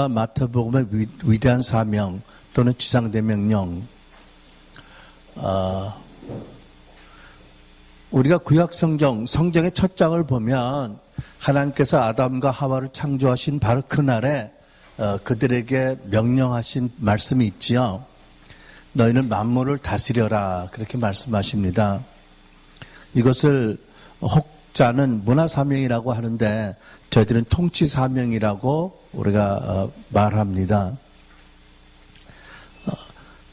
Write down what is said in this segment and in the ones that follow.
마태복음의 위대한 사명 또는 지상대명령. 우리가 구약 성경의 첫 장을 보면 하나님께서 아담과 하와를 창조하신 바로 그날에 그들에게 명령하신 말씀이 있지요. 너희는 만물을 다스려라, 그렇게 말씀하십니다. 이것을 혹자는 문화사명이라고 하는데 저희들은 통치사명이라고 우리가 말합니다.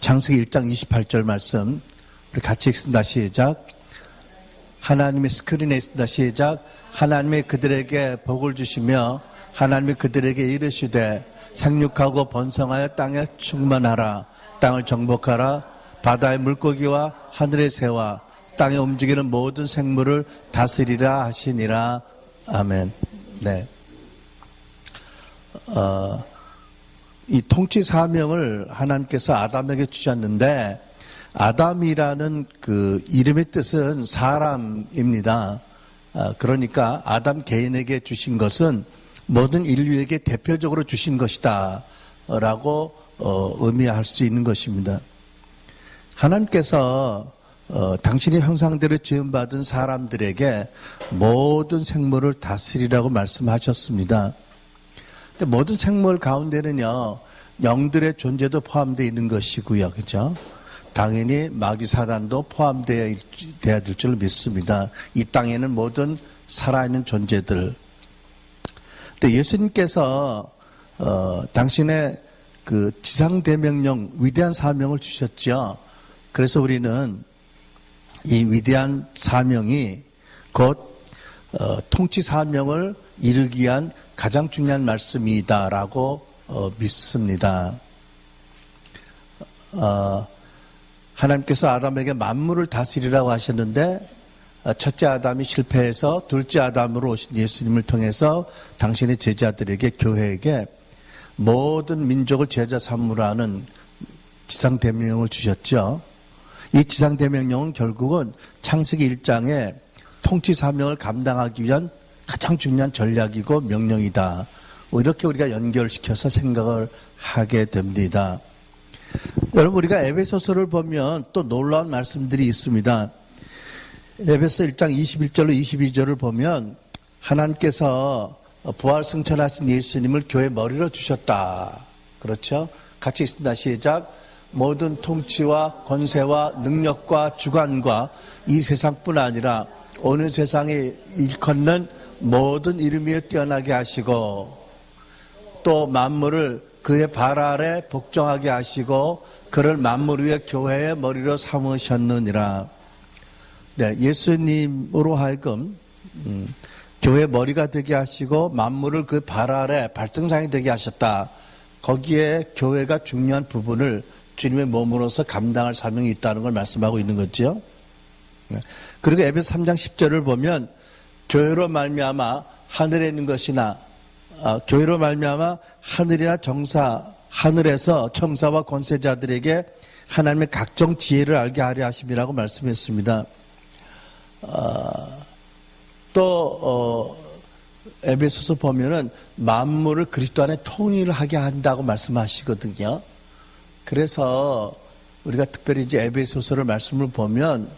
창세기 1장 28절 말씀 우리 같이 읽습니다. 시작. 하나님의 스크린에 있습니다. 시작. 하나님이 그들에게 복을 주시며 하나님이 그들에게 이르시되 생육하고 번성하여 땅에 충만하라. 땅을 정복하라. 바다의 물고기와 하늘의 새와 땅에 움직이는 모든 생물을 다스리라 하시니라. 아멘. 네. 이 통치 사명을 하나님께서 아담에게 주셨는데 아담이라는 그 이름의 뜻은 사람입니다. 그러니까 아담 개인에게 주신 것은 모든 인류에게 대표적으로 주신 것이다 라고 의미할 수 있는 것입니다. 하나님께서 당신의 형상대로 지음받은 사람들에게 모든 생물을 다스리라고 말씀하셨습니다. 근데 모든 생물 가운데는요, 영들의 존재도 포함되어 있는 것이고요. 그죠? 당연히 마귀 사단도 포함되어야 될 줄 믿습니다. 이 땅에는 모든 살아있는 존재들. 근데 예수님께서 당신의 그 지상대명령, 위대한 사명을 주셨죠. 그래서 우리는 이 위대한 사명이 곧 통치 사명을 이루기 위한 가장 중요한 말씀이다라고 믿습니다. 하나님께서 아담에게 만물을 다스리라고 하셨는데 첫째 아담이 실패해서 둘째 아담으로 오신 예수님을 통해서 당신의 제자들에게, 교회에게 모든 민족을 제자 삼으라는 지상대명령을 주셨죠. 이 지상대명령은 결국은 창세기 1장에 통치 사명을 감당하기 위한 가장 중요한 전략이고 명령이다. 이렇게 우리가 연결시켜서 생각을 하게 됩니다. 여러분, 우리가 에베소서를 보면 또 놀라운 말씀들이 있습니다. 에베소 1장 21절로 22절을 보면 하나님께서 부활승천하신 예수님을 교회 머리로 주셨다. 그렇죠? 같이 있습니다. 시작. 모든 통치와 권세와 능력과 주관과 이 세상뿐 아니라 어느 세상에 일컫는 모든 이름 위에 뛰어나게 하시고 또 만물을 그의 발 아래 복종하게 하시고 그를 만물 위에 교회의 머리로 삼으셨느니라. 네, 예수님으로 하여금 교회의 머리가 되게 하시고 만물을 그 발 아래 발등상이 되게 하셨다. 거기에 교회가 중요한 부분을 주님의 몸으로서 감당할 사명이 있다는 걸 말씀하고 있는 거죠. 그리고 에베소 3장 10절을 보면 교회로 말미암아 하늘에 있는 것이나 교회로 말미암아 하늘이나 하늘에서 정사와 권세자들에게 하나님의 각종 지혜를 알게 하려 하심이라고 말씀했습니다. 또 에베소서 보면은 만물을 그리스도 안에 통일하게 한다고 말씀하시거든요. 그래서 우리가 특별히 이제 에베소서를 말씀을 보면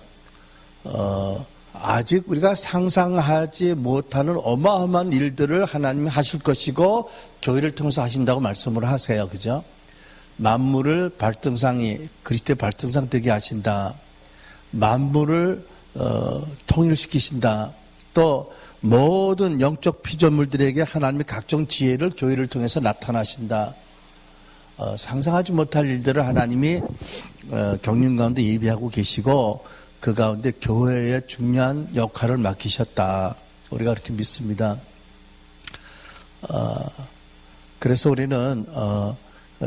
아직 우리가 상상하지 못하는 어마어마한 일들을 하나님이 하실 것이고 교회를 통해서 하신다고 말씀을 하세요. 그죠? 만물을 발등상이 그리스도의 발등상 되게 하신다. 만물을 통일시키신다. 또 모든 영적 피조물들에게 하나님의 각종 지혜를 교회를 통해서 나타나신다. 상상하지 못할 일들을 하나님이 경륜 가운데 예비하고 계시고 그 가운데 교회의 중요한 역할을 맡기셨다. 우리가 그렇게 믿습니다. 그래서 우리는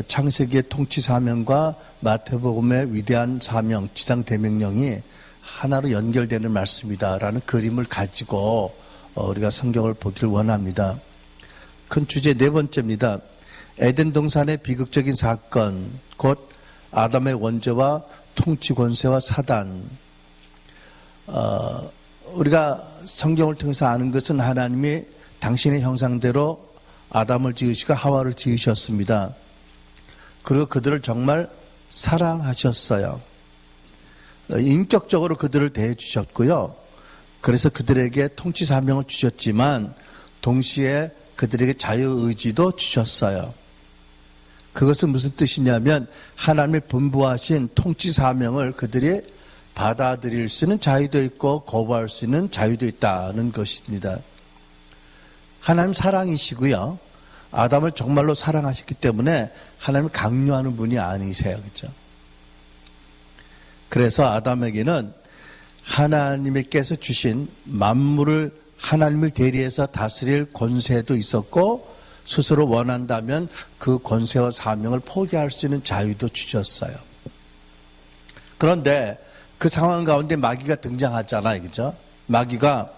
창세기의 통치 사명과 마태복음의 위대한 사명, 지상대명령이 하나로 연결되는 말씀이다라는 그림을 가지고 우리가 성경을 보길 원합니다. 큰 주제 네 번째입니다. 에덴 동산의 비극적인 사건, 곧 아담의 원죄와 통치 권세와 사단. 우리가 성경을 통해서 아는 것은 하나님이 당신의 형상대로 아담을 지으시고 하와를 지으셨습니다. 그리고 그들을 정말 사랑하셨어요. 인격적으로 그들을 대해주셨고요. 그래서 그들에게 통치 사명을 주셨지만 동시에 그들에게 자유의지도 주셨어요. 그것은 무슨 뜻이냐면 하나님의 분부하신 통치 사명을 그들이 받아들일 수 있는 자유도 있고 거부할 수 있는 자유도 있다는 것입니다. 하나님 사랑이시고요. 아담을 정말로 사랑하셨기 때문에 하나님을 강요하는 분이 아니세요. 그렇죠? 그래서 아담에게는 하나님께서 주신 만물을 하나님을 대리해서 다스릴 권세도 있었고 스스로 원한다면 그 권세와 사명을 포기할 수 있는 자유도 주셨어요. 그런데 그 상황 가운데 마귀가 등장하잖아요. 그죠? 마귀가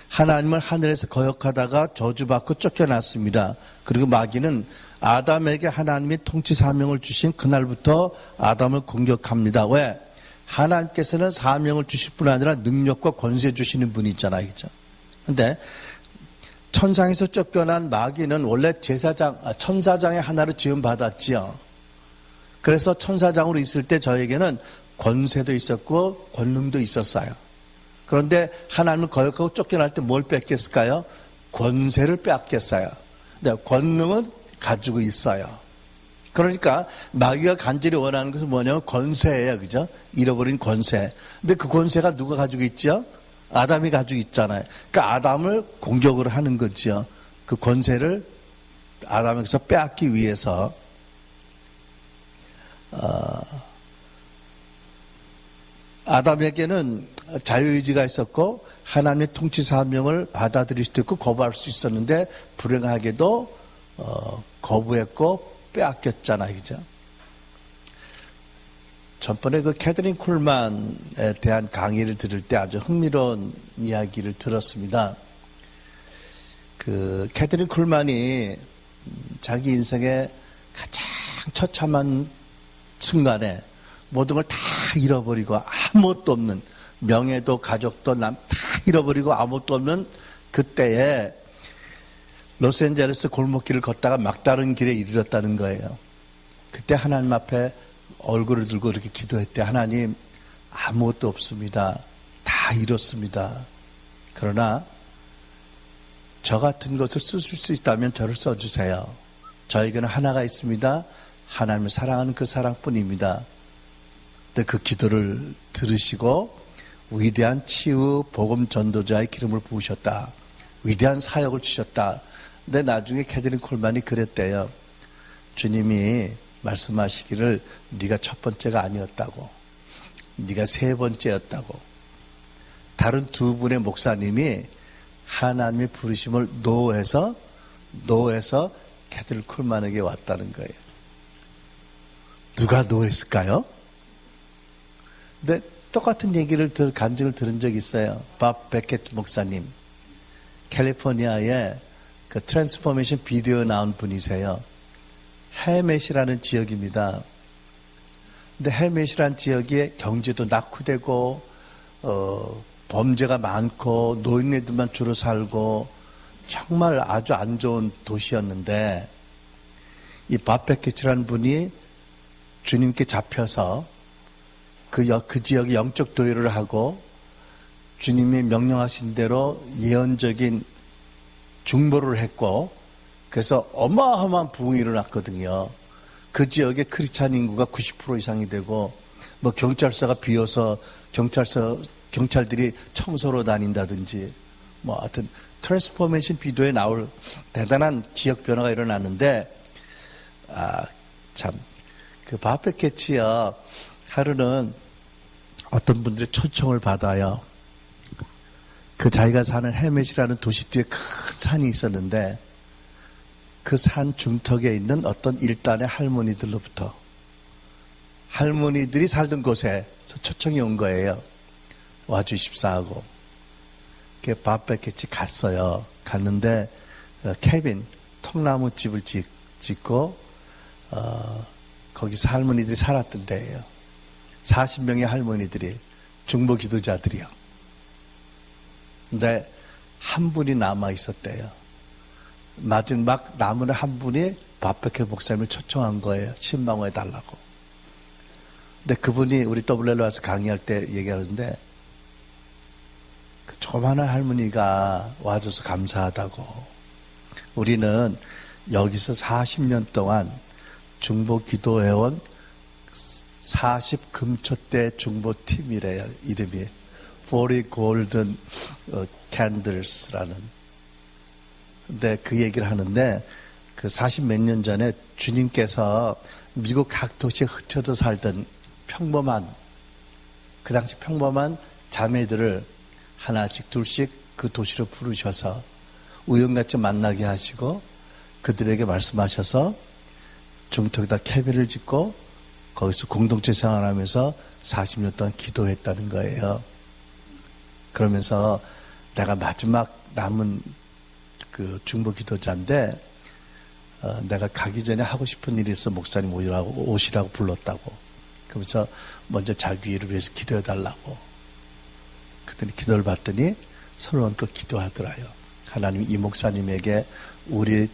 하나님을 하늘에서 거역하다가 저주받고 쫓겨났습니다. 그리고 마귀는 아담에게 하나님이 통치 사명을 주신 그날부터 아담을 공격합니다. 왜? 하나님께서는 사명을 주실 뿐 아니라 능력과 권세 주시는 분이 있잖아요. 그죠? 근데 천상에서 쫓겨난 마귀는 원래 천사장의 하나로 지음받았지요. 그래서 천사장으로 있을 때 저에게는 권세도 있었고 권능도 있었어요. 그런데 하나님을 거역하고 쫓겨날 때 뭘 뺏겼을까요? 권세를 뺏겼어요. 근데 권능은 가지고 있어요. 그러니까 마귀가 간절히 원하는 것은 뭐냐면 권세예요. 그죠? 잃어버린 권세. 근데 그 권세가 누가 가지고 있죠? 아담이 가지고 있잖아요. 그러니까 아담을 공격을 하는 거죠. 그 권세를 아담에게서 빼앗기 위해서 아담에게는 자유의지가 있었고 하나님의 통치 사명을 받아들일 수도 있고 거부할 수 있었는데 불행하게도 거부했고 빼앗겼잖아요. 그죠? 전번에 그 캐더린 쿨만에 대한 강의를 들을 때 아주 흥미로운 이야기를 들었습니다. 그 캐더린 쿨만이 자기 인생의 가장 처참한 순간에 모든 걸 다 잃어버리고 아무것도 없는 명예도 가족도 다 잃어버리고 아무것도 없는 그때에 로스앤젤레스 골목길을 걷다가 막다른 길에 이르렀다는 거예요. 그때 하나님 앞에 얼굴을 들고 이렇게 기도했대. 하나님, 아무것도 없습니다. 다 잃었습니다. 그러나 저 같은 것을 쓰실 수 있다면 저를 써주세요. 저에게는 하나가 있습니다. 하나님을 사랑하는 그 사랑뿐입니다. 근데 그 기도를 들으시고 위대한 치유 복음 전도자의 기름을 부으셨다. 위대한 사역을 주셨다. 근데 나중에 캐더린 콜만이 그랬대요. 주님이 말씀하시기를 네가 첫 번째가 아니었다고. 네가 세 번째였다고. 다른 두 분의 목사님이 하나님의 부르심을 노해서 캐더린 콜만에게 왔다는 거예요. 누가 노했을까요? 근데 똑같은 얘기를 간증을 들은 적이 있어요. 밥 베켓 목사님. 캘리포니아에 그 트랜스포메이션 비디오에 나온 분이세요. 해맷이라는 지역입니다. 근데 해맷이라는 지역에 경제도 낙후되고 범죄가 많고 노인네들만 주로 살고 정말 아주 안 좋은 도시였는데 이 밥 베켓이라는 분이 주님께 잡혀서 그 지역에 영적 도회를 하고 주님이 명령하신 대로 예언적인 중보를 했고 그래서 어마어마한 부흥이 일어났거든요. 그 지역의 크리스찬 인구가 90% 이상이 되고 뭐 경찰서가 비어서 경찰들이 청소로 다닌다든지 뭐 하여튼 트랜스포메이션 비디오에 나올 대단한 지역 변화가 일어났는데 참 그 바베케치요 하루는 어떤 분들의 초청을 받아요. 그 자기가 사는 해맷이라는 도시 뒤에 큰 산이 있었는데 그 산 중턱에 있는 어떤 일단의 할머니들로부터 할머니들이 살던 곳에서 초청이 온 거예요. 와주십사 하고. 바베케치 갔어요. 갔는데 캐빈 통나무 집을 짓고 거기서 할머니들이 살았던 데예요. 40명의 할머니들이 중보 기도자들이요. 근데 한 분이 남아 있었대요. 마지막 남은 한 분이 바페케 목사님을 초청한 거예요. 10만 원 해달라고. 근데 그분이 우리 WL 와서 강의할 때 얘기하는데, 그 조그마한 할머니가 와줘서 감사하다고. 우리는 여기서 40년 동안 중보 기도해온 40금초대 중보팀이래요. 이름이 40 Golden Candles라는. 근데 그 얘기를 하는데, 그 40 몇 년 전에 주님께서 미국 각 도시에 흩어져 살던 평범한, 그 당시 평범한 자매들을 하나씩 둘씩 그 도시로 부르셔서 우연같이 만나게 하시고 그들에게 말씀하셔서 중턱에다 캐비를 짓고 거기서 공동체 생활하면서 40년 동안 기도했다는 거예요. 그러면서 내가 마지막 남은 그 중보 기도자인데, 내가 가기 전에 하고 싶은 일이 있어 목사님 오시라고 불렀다고. 그러면서 먼저 자기 일을 위해서 기도해달라고. 그랬더니 기도를 받더니 서로 얹고 기도하더라요. 하나님 이 목사님에게 우리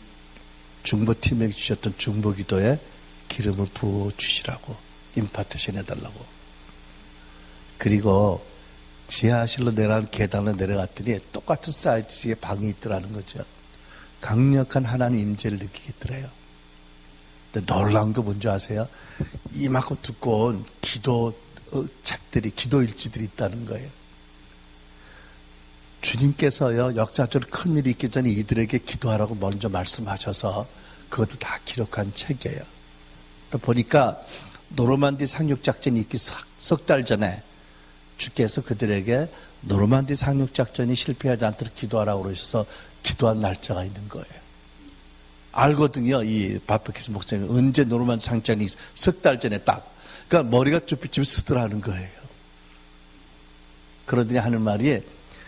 중보팀에게 주셨던 중보 기도에 기름을 부어주시라고, 임파테이션 해달라고. 그리고 지하실로 내려가는 계단을 내려갔더니 똑같은 사이즈의 방이 있더라는 거죠. 강력한 하나님 임재를 느끼겠더래요. 근데 놀라운 게 뭔지 아세요? 이만큼 두꺼운 기도 책들이, 기도 일지들이 있다는 거예요. 주님께서요, 역사적으로 큰 일이 있기 전에 이들에게 기도하라고 먼저 말씀하셔서 그것도 다 기록한 책이에요. 보니까 노르만디 상륙작전이 있기 석 달 전에 주께서 그들에게 노르만디 상륙작전이 실패하지 않도록 기도하라고 그러셔서 기도한 날짜가 있는 거예요. 알거든요. 이 바페케스 목사님 언제 노르만디 상륙작전이 석 달 전에 딱. 그러니까 머리가 쭈삣쭈삣 쓰더라는 거예요. 그러더니 하는 말이,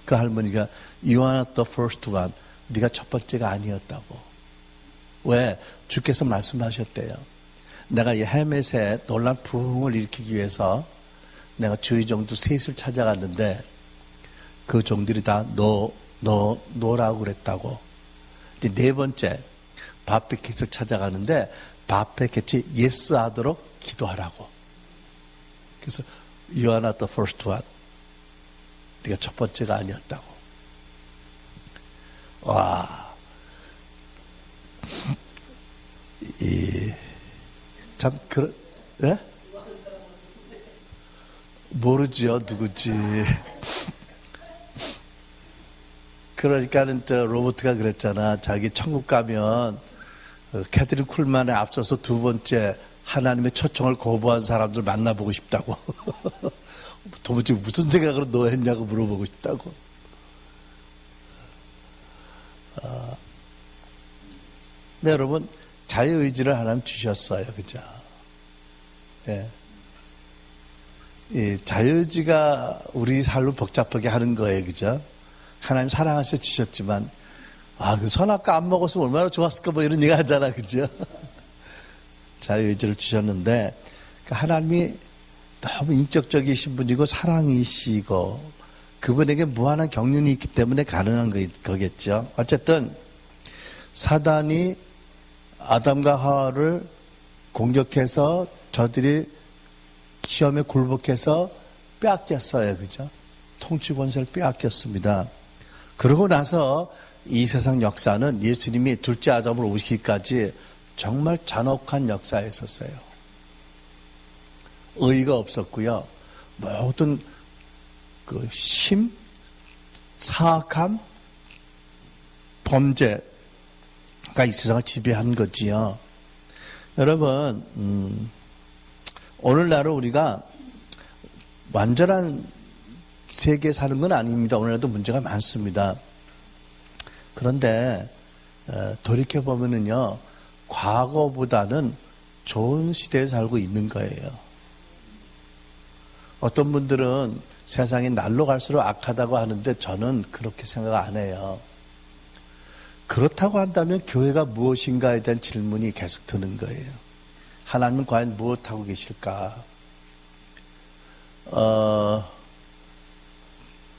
그 할머니가 You are not the first one. 네가 첫 번째가 아니었다고. 왜? 주께서 말씀하셨대요. 내가 이 헤멧에 놀란 부흥을 일으키기 위해서 내가 주의 종들 셋을 찾아갔는데 그 종들이 다 너라고 그랬다고. 이제 네 번째 바페켓을 찾아가는데 바페켓이 예스 하도록 기도하라고. 그래서 You are not the first one. 네가 첫 번째가 아니었다고. 와, 참 예? 모르죠, 누구지. 그러니까는 로버트가 그랬잖아. 자기 천국 가면 캐트린 쿨만에 앞서서 두 번째 하나님의 초청을 거부한 사람들 만나보고 싶다고. 도무지 무슨 생각으로 너 했냐고 물어보고 싶다고. 네, 여러분, 자유의지를 하나님 주셨어요. 그죠? 예. 이 자유의지가 우리 삶을 복잡하게 하는 거예요. 그죠? 하나님 사랑하셔 주셨지만, 그 선악과 안 먹었으면 얼마나 좋았을까, 뭐 이런 얘기 하잖아. 그죠? 자유의지를 주셨는데, 하나님이 너무 인격적이신 분이고 사랑이시고 그분에게 무한한 경륜이 있기 때문에 가능한 거겠죠. 어쨌든 사단이 아담과 하와를 공격해서 저들이 시험에 굴복해서 빼앗겼어요. 그죠? 통치 권세를 빼앗겼습니다. 그러고 나서 이 세상 역사는 예수님이 둘째 아담으로 오시기까지 정말 잔혹한 역사에 있었어요. 의의가 없었고요. 모든 그 사악함, 범죄가 이 세상을 지배한 거지요. 여러분, 오늘날은 우리가 완전한 세계에 사는 건 아닙니다. 오늘날도 문제가 많습니다. 그런데 돌이켜보면은요, 과거보다는 좋은 시대에 살고 있는 거예요. 어떤 분들은 세상이 날로 갈수록 악하다고 하는데 저는 그렇게 생각 안 해요. 그렇다고 한다면 교회가 무엇인가에 대한 질문이 계속 드는 거예요. 하나님은 과연 무엇하고 계실까?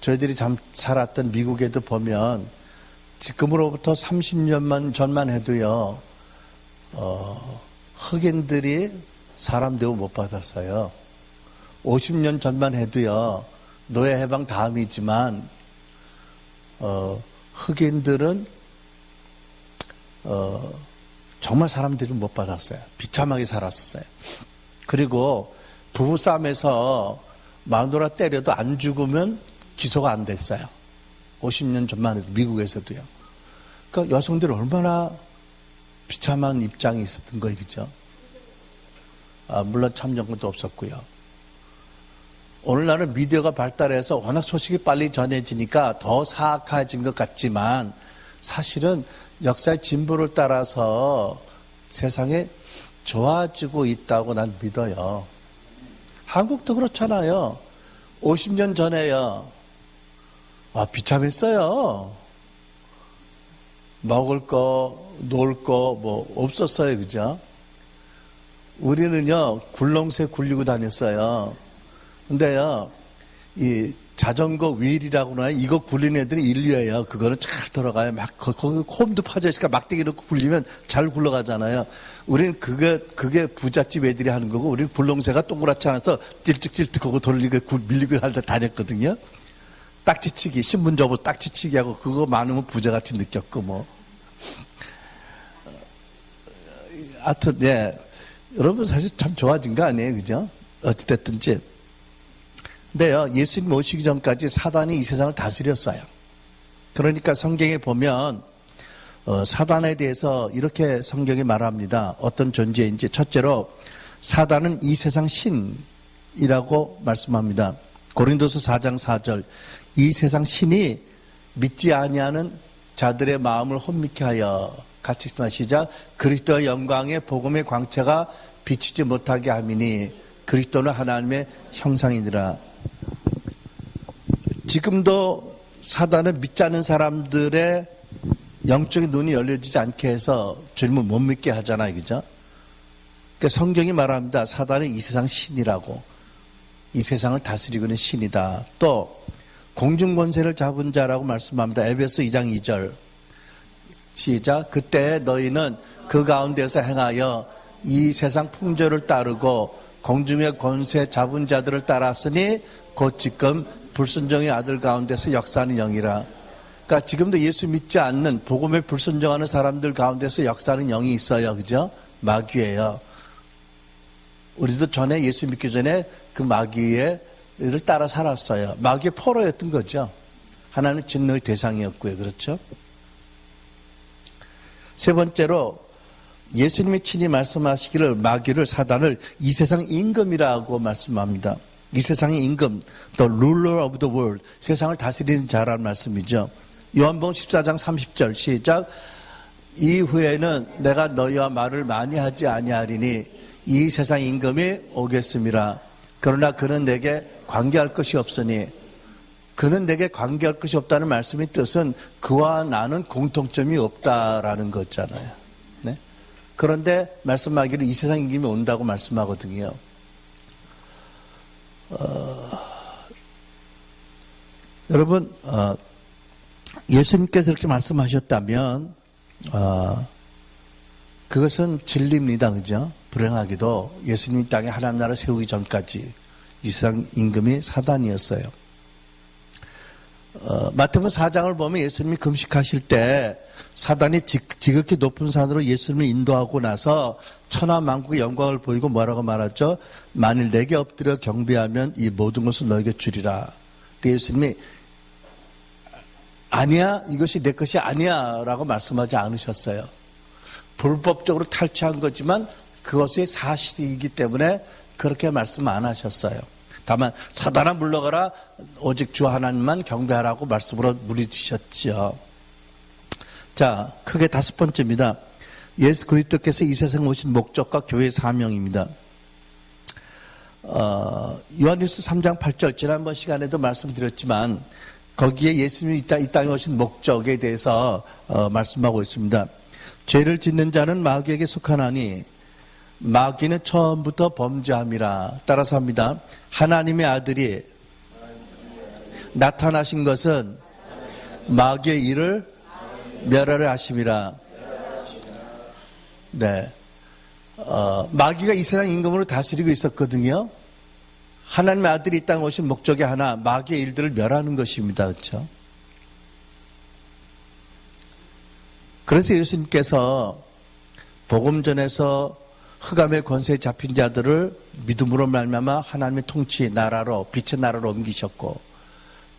저희들이 살았던 미국에도 보면 지금으로부터 30년만 전만 해도요, 흑인들이 사람 대우 못 받았어요. 50년 전만 해도요, 노예 해방 다음이지만, 흑인들은, 정말 사람들이 못 받았어요. 비참하게 살았어요. 그리고 부부싸움에서 마누라 때려도 안 죽으면 기소가 안 됐어요. 50년 전만 해도 미국에서도요. 그러니까 여성들이 얼마나 비참한 입장이 있었던 거예요. 그죠? 물론 참정권도 없었고요. 오늘날은 미디어가 발달해서 워낙 소식이 빨리 전해지니까 더 사악해진 것 같지만 사실은 역사의 진보를 따라서 세상에 좋아지고 있다고 난 믿어요. 한국도 그렇잖아요. 50년 전에요. 비참했어요. 먹을 거, 놀 거, 뭐, 없었어요. 그죠? 우리는요, 굴렁쇠 굴리고 다녔어요. 근데요, 이 자전거 휠이라고 나요. 이거 굴리는 애들이 인류예요. 그거는 잘 돌아가요. 막, 거기 홈도 파져 있으니까 막대기 넣고 굴리면 잘 굴러가잖아요. 우리는 그게 부잣집 애들이 하는 거고, 우리는 굴렁쇠가 동그랗지 않아서 찔찍찔찍하고 돌리고 밀리고 할 때 다녔거든요. 딱지치기, 신문 접어 딱지치기 하고, 그거 많으면 부자같이 느꼈고, 뭐. 하여튼, 예. 여러분 사실 참 좋아진 거 아니에요. 그죠? 어찌됐든지. 근데요, 예수님 오시기 전까지 사단이 이 세상을 다스렸어요. 그러니까 성경에 보면, 사단에 대해서 이렇게 성경이 말합니다. 어떤 존재인지. 첫째로, 사단은 이 세상 신이라고 말씀합니다. 고린도서 4장 4절. 이 세상 신이 믿지 아니하는 자들의 마음을 혼미케 하여, 같이 시작. 그리스도의 영광의 복음의 광채가 비치지 못하게 함이니 그리스도는 하나님의 형상이니라. 지금도 사단은 믿지 않는 사람들의 영적인 눈이 열려지지 않게 해서 주님을 못 믿게 하잖아요. 그죠? 그러니까 성경이 말합니다. 사단은 이 세상 신이라고. 이 세상을 다스리고 있는 신이다. 또 공중권세를 잡은 자라고 말씀합니다. 에베소 2장 2절. 시작. 그때 너희는 그 가운데서 행하여 이 세상 풍조를 따르고 공중의 권세 잡은 자들을 따랐으니 곧 지금 불순종의 아들 가운데서 역사하는 영이라. 그러니까 지금도 예수 믿지 않는 복음에 불순종하는 사람들 가운데서 역사하는 영이 있어요. 그죠? 마귀예요. 우리도 전에 예수 믿기 전에 그 마귀를 따라 살았어요. 마귀의 포로였던 거죠. 하나님의 진노의 대상이었고요. 그렇죠? 세 번째로 예수님이 친히 말씀하시기를 마귀를 사단을 이 세상 임금이라고 말씀합니다. 이 세상의 임금, the ruler of the world, 세상을 다스리는 자라는 말씀이죠. 요한복음 14장 30절 시작. 이후에는 내가 너희와 말을 많이 하지 아니하리니 이 세상 임금이 오겠음이라. 그러나 그는 내게 관계할 것이 없으니. 그는 내게 관계할 것이 없다는 말씀의 뜻은 그와 나는 공통점이 없다라는 거잖아요. 네? 그런데 말씀하기를 이 세상 임금이 온다고 말씀하거든요. 여러분, 예수님께서 이렇게 말씀하셨다면 그것은 진리입니다. 그죠? 불행하게도 예수님이 땅에 하나님 나라 세우기 전까지 이 세상 임금이 사단이었어요. 마태복음 4장을 보면 예수님이 금식하실 때 사단이 지극히 높은 산으로 예수님을 인도하고 나서 천하만국의 영광을 보이고 뭐라고 말하죠? 만일 내게 엎드려 경배하면 이 모든 것을 너에게 주리라. 근데 예수님이 아니야, 이것이 내 것이 아니야 라고 말씀하지 않으셨어요. 불법적으로 탈취한 거지만 그것이 사실이기 때문에 그렇게 말씀 안 하셨어요. 다만 사단아 물러가라, 오직 주 하나님만 경배하라고 말씀으로 물리치셨죠. 자, 크게 다섯 번째입니다. 예수 그리스도께서 이 세상에 오신 목적과 교회의 사명입니다. 요한일서 3장 8절 지난번 시간에도 말씀드렸지만 거기에 예수님이 이 땅에 오신 목적에 대해서 말씀하고 있습니다. 죄를 짓는 자는 마귀에게 속하나니 마귀는 처음부터 범죄함이라. 따라서 합니다. 하나님의 아들이 나타나신 것은 마귀의 일을 멸하려 하심이라. 네. 마귀가 이 세상 임금으로 다스리고 있었거든요. 하나님의 아들이 이 땅에 오신 목적이 하나, 마귀의 일들을 멸하는 것입니다. 그렇죠? 그래서 예수님께서 복음 전에서 흑암의 권세에 잡힌 자들을 믿음으로 말미암아 하나님의 통치 나라로, 빛의 나라로 옮기셨고,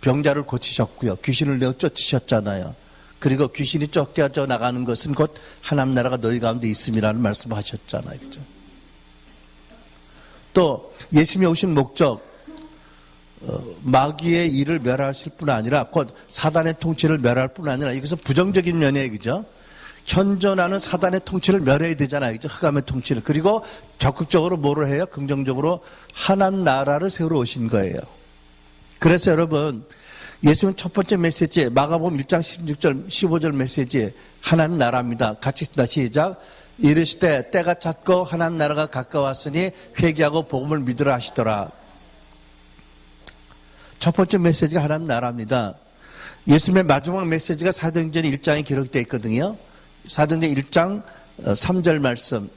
병자를 고치셨고요. 귀신을 내어 쫓으셨잖아요. 그리고 귀신이 쫓겨져 나가는 것은 곧 하나님 나라가 너희 가운데 있음이라는 말씀하셨잖아요. 그죠? 또 예수님이 오신 목적, 마귀의 일을 멸하실 뿐 아니라 곧 사단의 통치를 멸할 뿐 아니라 이것은 부정적인 면이에요. 그죠? 현존하는 사단의 통치를 멸해야 되잖아요. 그죠? 흑암의 통치를. 그리고 적극적으로 뭐를 해요? 긍정적으로 하나님 나라를 세우러 오신 거예요. 그래서 여러분, 예수님 첫 번째 메시지, 마가복음 1장 16절, 15절 메시지, 하나님 나라입니다. 같이 읽습니다. 시작. 이르시되 때가 찼고 하나님 나라가 가까웠으니 회개하고 복음을 믿으라 하시더라. 첫 번째 메시지가 하나님 나라입니다. 예수님의 마지막 메시지가 사도행전 1장에 기록되어 있거든요. 사도행전 1장 3절 말씀.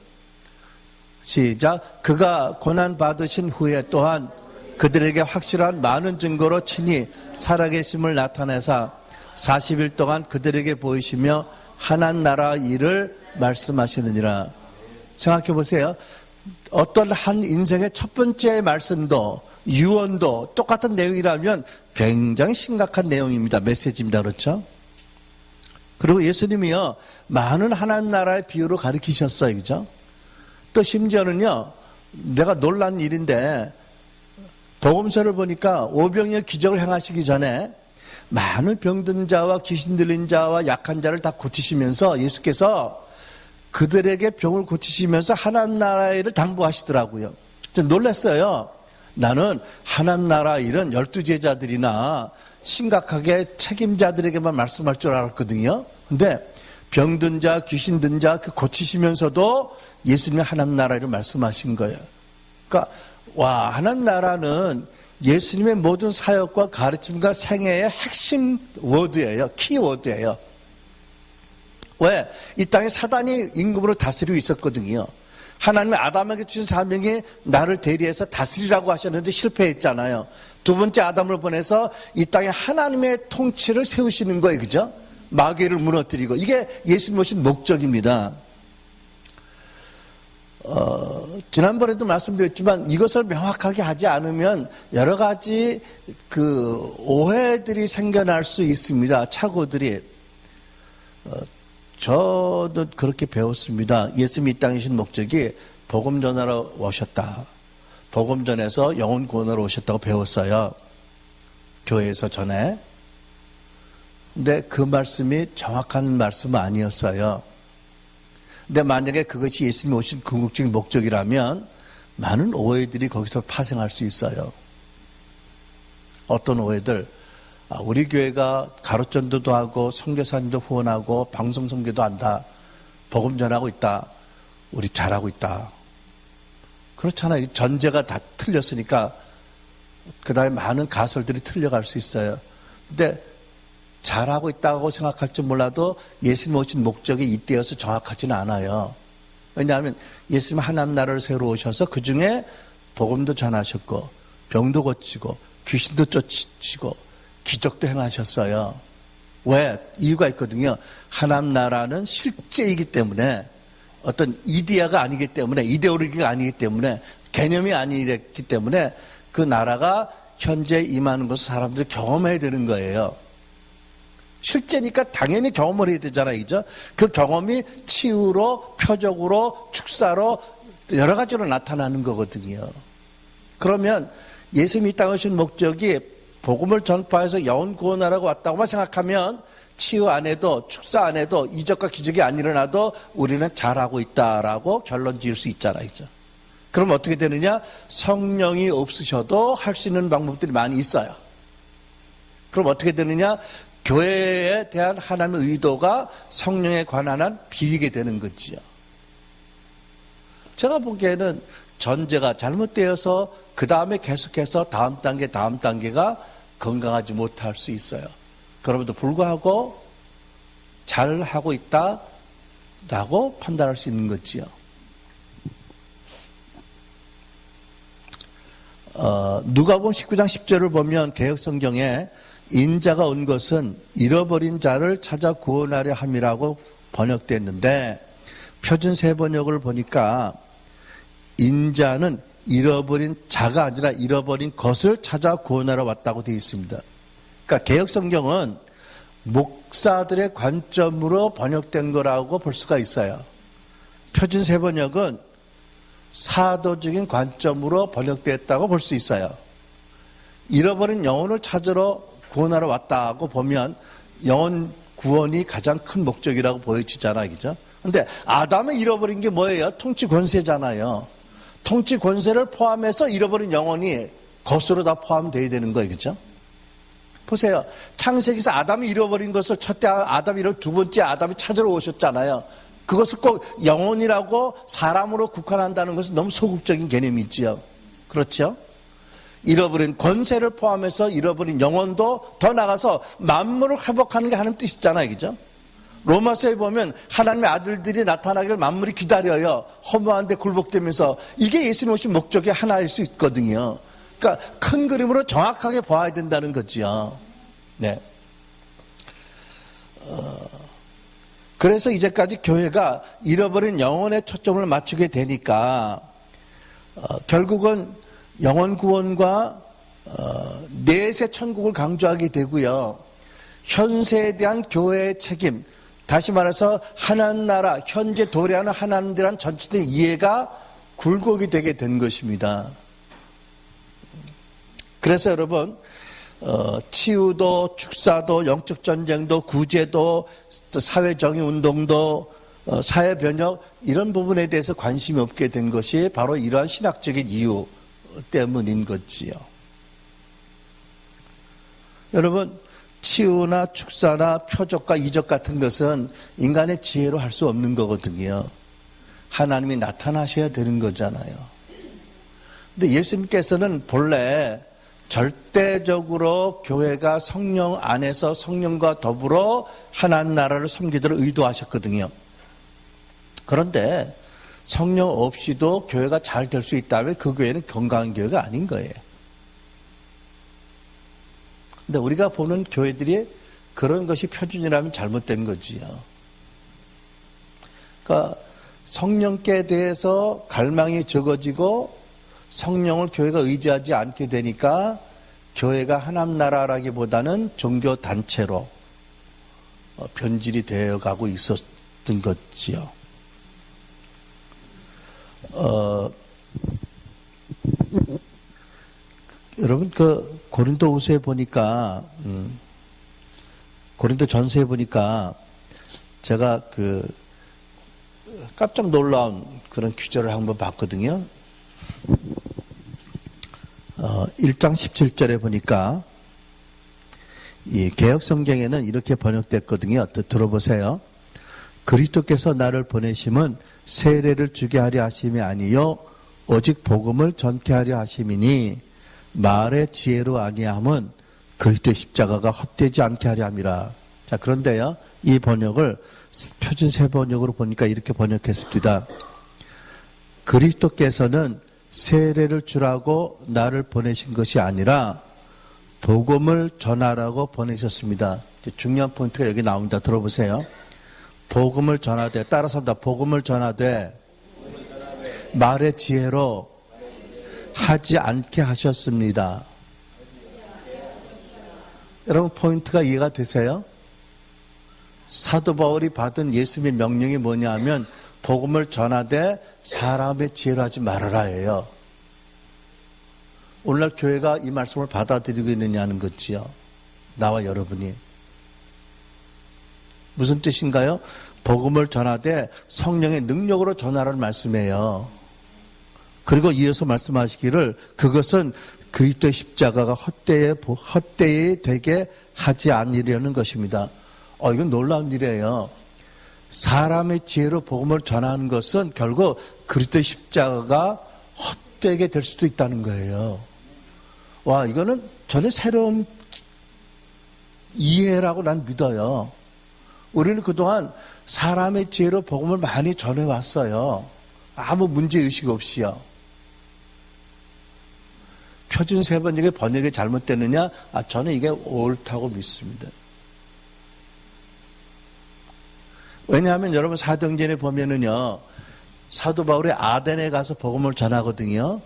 시작. 그가 고난 받으신 후에 또한 그들에게 확실한 많은 증거로 친히 살아계심을 나타내사 40일 동안 그들에게 보이시며 하나님 나라 일을 말씀하시느니라. 생각해 보세요. 어떤 한 인생의 첫 번째 말씀도 유언도 똑같은 내용이라면 굉장히 심각한 내용입니다. 메시지입니다. 그렇죠? 그리고 예수님이요, 많은 하나님 나라의 비유로 가르치셨어요. 그죠? 또 심지어는요, 내가 놀란 일인데 복음서를 보니까 오병이어 기적을 행하시기 전에 많은 병든 자와 귀신 들린 자와 약한 자를 다 고치시면서 예수께서 그들에게 병을 고치시면서 하나님 나라의 일을 당부하시더라고요. 좀 놀랐어요. 나는 하나님 나라 일은 12제자들이나 심각하게 책임자들에게만 말씀할 줄 알았거든요. 근데 병든 자, 귀신 든 자 고치시면서도 예수님이 하나님 나라 일을 말씀하신 거예요. 그러니까 와, 하나님 나라는 예수님의 모든 사역과 가르침과 생애의 핵심 워드예요. 키워드예요. 왜? 이 땅에 사단이 임금으로 다스리고 있었거든요. 하나님이 아담에게 주신 사명이 나를 대리해서 다스리라고 하셨는데 실패했잖아요. 두 번째 아담을 보내서 이 땅에 하나님의 통치를 세우시는 거예요. 그죠? 마귀를 무너뜨리고. 이게 예수님 오신 목적입니다. 지난번에도 말씀드렸지만 이것을 명확하게 하지 않으면 여러 가지 오해들이 생겨날 수 있습니다. 착오들이. 저도 그렇게 배웠습니다. 예수님이 이 땅에 오신 목적이 복음 전하러 오셨다. 복음 전해서 영혼 구원하러 오셨다고 배웠어요. 교회에서 전에. 근데 그 말씀이 정확한 말씀은 아니었어요. 근데 만약에 그것이 예수님이 오신 궁극적인 목적이라면 많은 오해들이 거기서 파생할 수 있어요. 어떤 오해들? 우리 교회가 가로전도도 하고 선교사님도 후원하고 방송 선교도 한다. 복음 전하고 있다. 우리 잘하고 있다. 그렇잖아요. 전제가 다 틀렸으니까 그 다음에 많은 가설들이 틀려갈 수 있어요. 근데 잘하고 있다고 생각할지 몰라도 예수님 오신 목적이 이때여서 정확하지는 않아요. 왜냐하면 예수님 하나님 나라를 세우러 오셔서 그 중에 복음도 전하셨고 병도 고치고 귀신도 쫓으시고 기적도 행하셨어요. 왜? 이유가 있거든요. 하나님 나라는 실제이기 때문에 어떤 이데아가 아니기 때문에 이데올로기가 아니기 때문에 개념이 아니기 때문에 그 나라가 현재 임하는 것을 사람들이 경험해야 되는 거예요. 실제니까 당연히 경험을 해야 되잖아요. 그죠? 그 경험이 치유로, 표적으로, 축사로 여러 가지로 나타나는 거거든요. 그러면 예수님이 이 땅에 오신 목적이 복음을 전파해서 영혼 구원하라고 왔다고만 생각하면 치유 안 해도 축사 안 해도 이적과 기적이 안 일어나도 우리는 잘하고 있다라고 결론 지을 수 있잖아요. 그죠? 그럼 어떻게 되느냐? 성령이 없으셔도 할 수 있는 방법들이 많이 있어요. 그럼 어떻게 되느냐? 교회에 대한 하나님의 의도가 성령에 관한 비리게 되는 거지요. 제가 보기에는 전제가 잘못되어서 그 다음에 계속해서 다음 단계가 건강하지 못할 수 있어요. 그럼에도 불구하고 잘하고 있다라고 판단할 수 있는 거지요. 누가복음 19장 10절을 보면 개역성경에 인자가 온 것은 잃어버린 자를 찾아 구원하려 함이라고 번역됐는데 표준 세번역을 보니까 인자는 잃어버린 자가 아니라 잃어버린 것을 찾아 구원하러 왔다고 되어 있습니다. 그러니까 개역성경은 목사들의 관점으로 번역된 거라고 볼 수가 있어요. 표준 세번역은 사도적인 관점으로 번역됐다고 볼 수 있어요. 잃어버린 영혼을 찾으러 구원하러 왔다고 보면 영혼 구원이 가장 큰 목적이라고 보여지잖아요. 그죠? 근데 아담이 잃어버린 게 뭐예요? 통치 권세잖아요. 통치 권세를 포함해서 잃어버린 영혼이 것으로 다 포함되어야 되는 거예요. 그죠? 보세요. 창세기에서 아담이 잃어버린 것을 첫째 아담이 잃어 두 번째 아담이 찾으러 오셨잖아요. 그것을 꼭 영혼이라고 사람으로 국한한다는 것은 너무 소극적인 개념이지요. 그렇죠? 잃어버린 권세를 포함해서 잃어버린 영혼도 더 나가서 만물을 회복하는 게 하나님 뜻이잖아요. 그죠? 로마서에 보면 하나님의 아들들이 나타나길 만물이 기다려요. 허무한데 굴복되면서 이게 예수님 오신 목적의 하나일 수 있거든요. 그러니까 큰 그림으로 정확하게 봐야 된다는 거지요. 네. 그래서 이제까지 교회가 잃어버린 영혼에 초점을 맞추게 되니까 결국은 영혼 구원과 내세 천국을 강조하게 되고요. 현세에 대한 교회의 책임, 다시 말해서 하나님 나라, 현재 도래하는 하나님에 대한 전체적인 이해가 굴곡이 되게 된 것입니다. 그래서 여러분 치유도, 축사도, 영적 전쟁도, 구제도, 사회정의운동도, 사회변혁 이런 부분에 대해서 관심이 없게 된 것이 바로 이러한 신학적인 이유 때문인 거지요. 여러분 치유나 축사나 표적과 이적 같은 것은 인간의 지혜로 할 수 없는 거거든요. 하나님이 나타나셔야 되는 거잖아요. 근데 예수님께서는 본래 절대적으로 교회가 성령 안에서 성령과 더불어 하나님 나라를 섬기도록 의도하셨거든요. 그런데 성령 없이도 교회가 잘 될 수 있다면 그 교회는 건강한 교회가 아닌 거예요. 근데 우리가 보는 교회들이 그런 것이 표준이라면 잘못된 거지요. 그러니까 성령께 대해서 갈망이 적어지고 성령을 교회가 의지하지 않게 되니까 교회가 하나님 나라라기보다는 종교 단체로 변질이 되어가고 있었던 거지요. 여러분 그 고린도후서에 보니까 고린도전서에 보니까 제가 그 깜짝 놀라운 그런 규절을 한번 봤거든요. 1장 17절에 보니까 이 개역성경에는 이렇게 번역됐거든요. 들어보세요. 그리스도께서 나를 보내심은 세례를 주게 하려 하심이 아니요 오직 복음을 전케 하려 하심이니 말의 지혜로 아니함은 그리스도의 십자가가 헛되지 않게 하려 함이라. 자, 그런데요, 이 번역을 표준 세번역으로 보니까 이렇게 번역했습니다. 그리스도께서는 세례를 주라고 나를 보내신 것이 아니라 복음을 전하라고 보내셨습니다. 중요한 포인트가 여기 나옵니다. 들어보세요. 복음을 전하되, 따라서 합니다. 복음을 전하되 말의 지혜로 하지 않게 하셨습니다. 여러분 포인트가 이해가 되세요? 사도 바울이 받은 예수님의 명령이 뭐냐 하면 복음을 전하되 사람의 지혜로 하지 말아라예요. 오늘날 교회가 이 말씀을 받아들이고 있느냐는 거지요. 나와 여러분이. 무슨 뜻인가요? 복음을 전하되 성령의 능력으로 전하라는 말씀이에요. 그리고 이어서 말씀하시기를 그것은 그리스도의 십자가가 헛되이 되게 하지 않으려는 것입니다. 이건 놀라운 일이에요. 사람의 지혜로 복음을 전하는 것은 결국 그리스도의 십자가가 헛되게 될 수도 있다는 거예요. 와, 이거는 전혀 새로운 이해라고 난 믿어요. 우리는 그동안 사람의 지혜로 복음을 많이 전해왔어요. 아무 문제의식 없이요. 표준 세 번역의 번역이 잘못됐느냐? 저는 이게 옳다고 믿습니다. 왜냐하면 여러분 사도행전에 보면은요, 사도 바울이 아덴에 가서 복음을 전하거든요.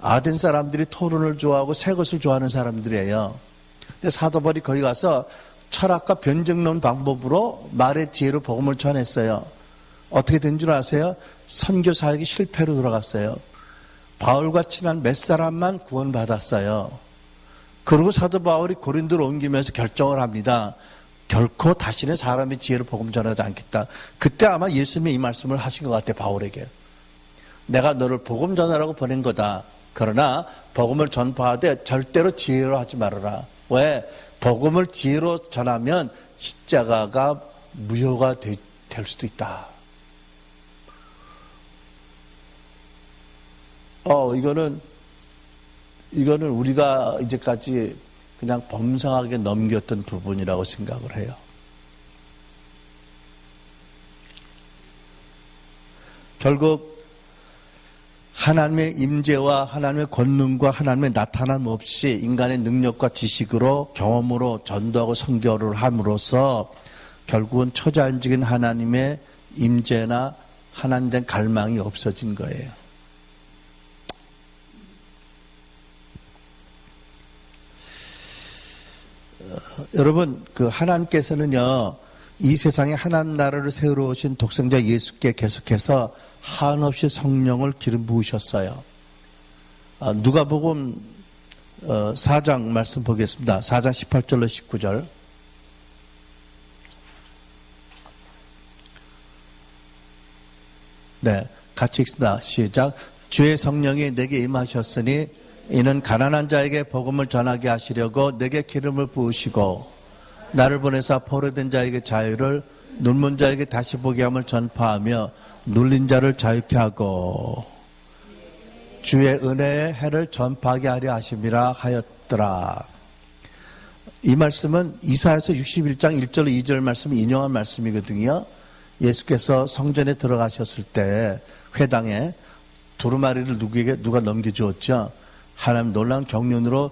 아덴 사람들이 토론을 좋아하고 새 것을 좋아하는 사람들이에요. 근데 사도 바울이 거기 가서 철학과 변증론 방법으로 말의 지혜로 복음을 전했어요. 어떻게 된 줄 아세요? 선교 사역이 실패로 돌아갔어요. 바울과 친한 몇 사람만 구원받았어요. 그리고 사도 바울이 고린도로 옮기면서 결정을 합니다. 결코 다시는 사람의 지혜로 복음 전하지 않겠다. 그때 아마 예수님이 이 말씀을 하신 것 같아요. 바울에게. 내가 너를 복음 전하라고 보낸 거다. 그러나 복음을 전파하되 절대로 지혜로 하지 말아라. 왜? 복음을 지혜로 전하면 십자가가 무효가 될 수도 있다. 이거는 우리가 이제까지 그냥 범상하게 넘겼던 부분이라고 생각을 해요. 결국 하나님의 임재와 하나님의 권능과 하나님의 나타남 없이 인간의 능력과 지식으로 경험으로 전도하고 선교를 함으로써 결국은 초자연적인 하나님의 임재나 하나님 된 갈망이 없어진 거예요. 여러분, 하나님께서는요, 이 세상에 하나님 나라를 세우러 오신 독생자 예수께 계속해서 한없이 성령을 기름 부으셨어요. 누가복음 4장 말씀 보겠습니다. 4장 18절로 19절. 네, 같이 읽습니다. 시작. 주의 성령이 내게 임하셨으니 이는 가난한 자에게 복음을 전하게 하시려고 내게 기름을 부으시고 나를 보내사 포로된 자에게 자유를, 눈먼 자에게 다시 보게 함을 전파하며 눌린 자를 자유케 하고 주의 은혜의 해를 전파하게 하려 하심이라 하였더라. 이 말씀은 이사야서 61장 1절 2절 말씀을 인용한 말씀이거든요. 예수께서 성전에 들어가셨을 때 회당에 두루마리를 누가 넘겨주었죠? 하나님 놀라운 경륜으로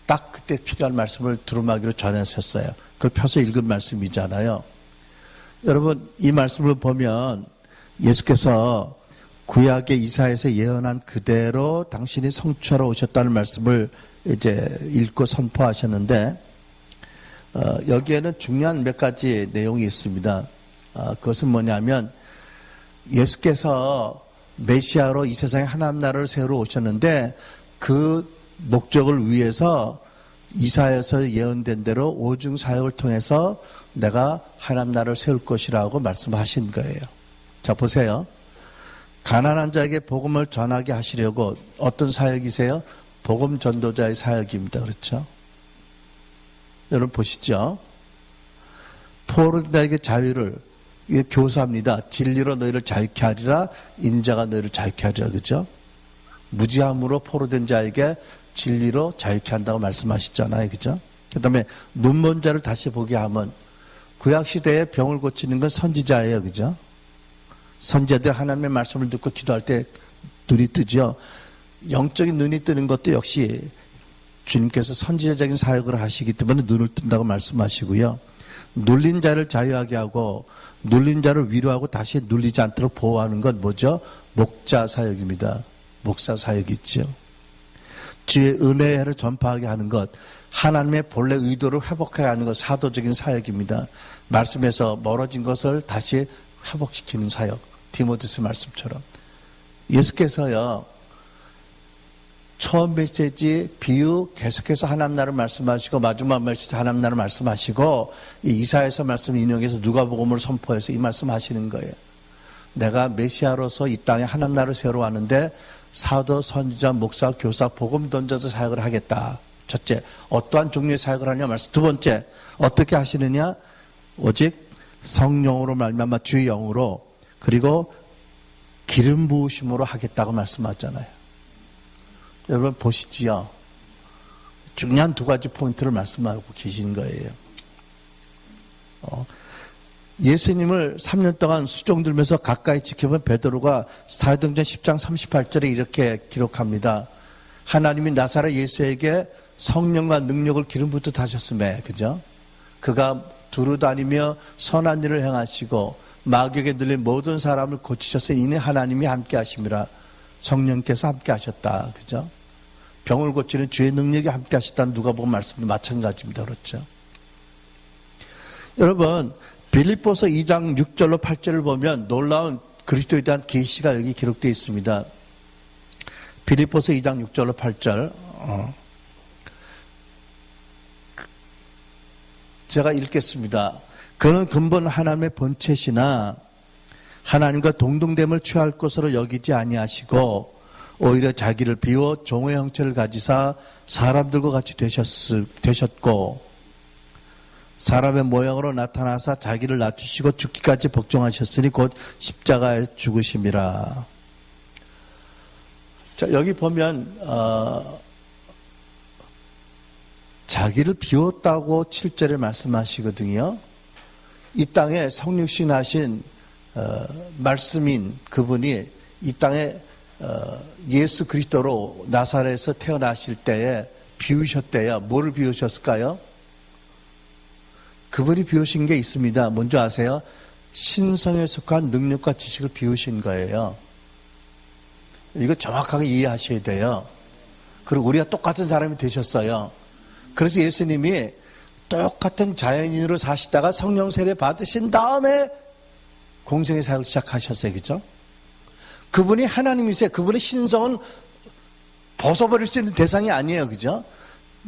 딱 그때 필요한 말씀을 두루마기로 전하셨어요. 그걸 펴서 읽은 말씀이잖아요. 여러분, 이 말씀을 보면 예수께서 구약의 이사야에서 예언한 그대로 당신이 성취하러 오셨다는 말씀을 이제 읽고 선포하셨는데, 여기에는 중요한 몇 가지 내용이 있습니다. 그것은 뭐냐면 예수께서 메시아로 이 세상에 하나님 나라를 세우러 오셨는데 그 목적을 위해서 이사야에서 예언된 대로 오중 사역을 통해서 내가 하나님 나라를 세울 것이라고 말씀하신 거예요. 자, 보세요. 가난한 자에게 복음을 전하게 하시려고 어떤 사역이세요? 복음 전도자의 사역입니다. 그렇죠? 여러분 보시죠. 포로된 자에게 자유를, 이게 교사입니다. 진리로 너희를 자유케 하리라, 인자가 너희를 자유케 하리라. 그렇죠? 무지함으로 포로된 자에게 진리로 자유케 한다고 말씀하셨잖아요. 그죠? 그 다음에 눈먼 자를 다시 보게 하면, 구약시대에 병을 고치는 건 선지자예요. 그죠? 선지자들 하나님의 말씀을 듣고 기도할 때 눈이 뜨죠. 영적인 눈이 뜨는 것도 역시 주님께서 선지자적인 사역을 하시기 때문에 눈을 뜬다고 말씀하시고요. 눌린 자를 자유하게 하고 눌린 자를 위로하고 다시 눌리지 않도록 보호하는 건 뭐죠? 목자 사역입니다. 목사 사역이 있죠. 주의 은혜의 해를 전파하게 하는 것, 하나님의 본래 의도를 회복하게 하는 것, 사도적인 사역입니다. 말씀에서 멀어진 것을 다시 회복시키는 사역, 디모데서 말씀처럼. 예수께서요, 처음 메시지, 비유, 계속해서 하나님 나라를 말씀하시고 마지막 메시지 하나님 나라를 말씀하시고 이사야서 말씀 인용해서 누가복음을 선포해서 이 말씀하시는 거예요. 내가 메시아로서 이 땅에 하나님 나라를 세우러 왔는데 사도, 선지자, 목사, 교사, 복음 던져서 사역을 하겠다. 첫째, 어떠한 종류의 사역을 하냐 말씀. 두 번째, 어떻게 하시느냐? 오직 성령으로 말미암아 주의 영으로, 그리고 기름 부으심으로 하겠다고 말씀하잖아요. 여러분 보시지요. 중요한 두 가지 포인트를 말씀하고 계신 거예요. 예수님을 3년 동안 수종 들면서 가까이 지켜본 베드로가 사도행전 10장 38절에 이렇게 기록합니다. 하나님이 나사렛 예수에게 성령과 능력을 기름 붓듯 하셨음에, 그죠? 그가 두루다니며 선한 일을 행하시고 마귀에게 눌린 모든 사람을 고치셨으니 이는 하나님이 함께 하심이라. 성령께서 함께 하셨다, 그죠? 병을 고치는 주의 능력이 함께 하셨다는 누가복음 말씀도 마찬가지입니다. 그렇죠? 여러분, 빌립보서 2장 6절로 8절을 보면 놀라운 그리스도에 대한 계시가 여기 기록되어 있습니다. 빌립보서 2장 6절로 8절. 제가 읽겠습니다. 그는 근본 하나님의 본체시나 하나님과 동등됨을 취할 것으로 여기지 아니하시고 오히려 자기를 비워 종의 형체를 가지사 사람들과 같이 되셨고 사람의 모양으로 나타나사 자기를 낮추시고 죽기까지 복종하셨으니 곧 십자가에 죽으심이라. 자, 여기 보면 자기를 비웠다고 7절에 말씀하시거든요. 이 땅에 성육신 하신 말씀인 그분이 이 땅에 예수 그리스도로 나사렛에서 태어나실 때에 비우셨대요. 뭐를 비우셨을까요? 그분이 비우신 게 있습니다. 뭔지 아세요? 신성에 속한 능력과 지식을 비우신 거예요. 이거 정확하게 이해하셔야 돼요. 그리고 우리가 똑같은 사람이 되셨어요. 그래서 예수님이 똑같은 자연인으로 사시다가 성령 세례 받으신 다음에 공생의 사역을 시작하셨어요. 그죠? 그분이 하나님이세요. 그분의 신성은 벗어버릴 수 있는 대상이 아니에요. 그죠?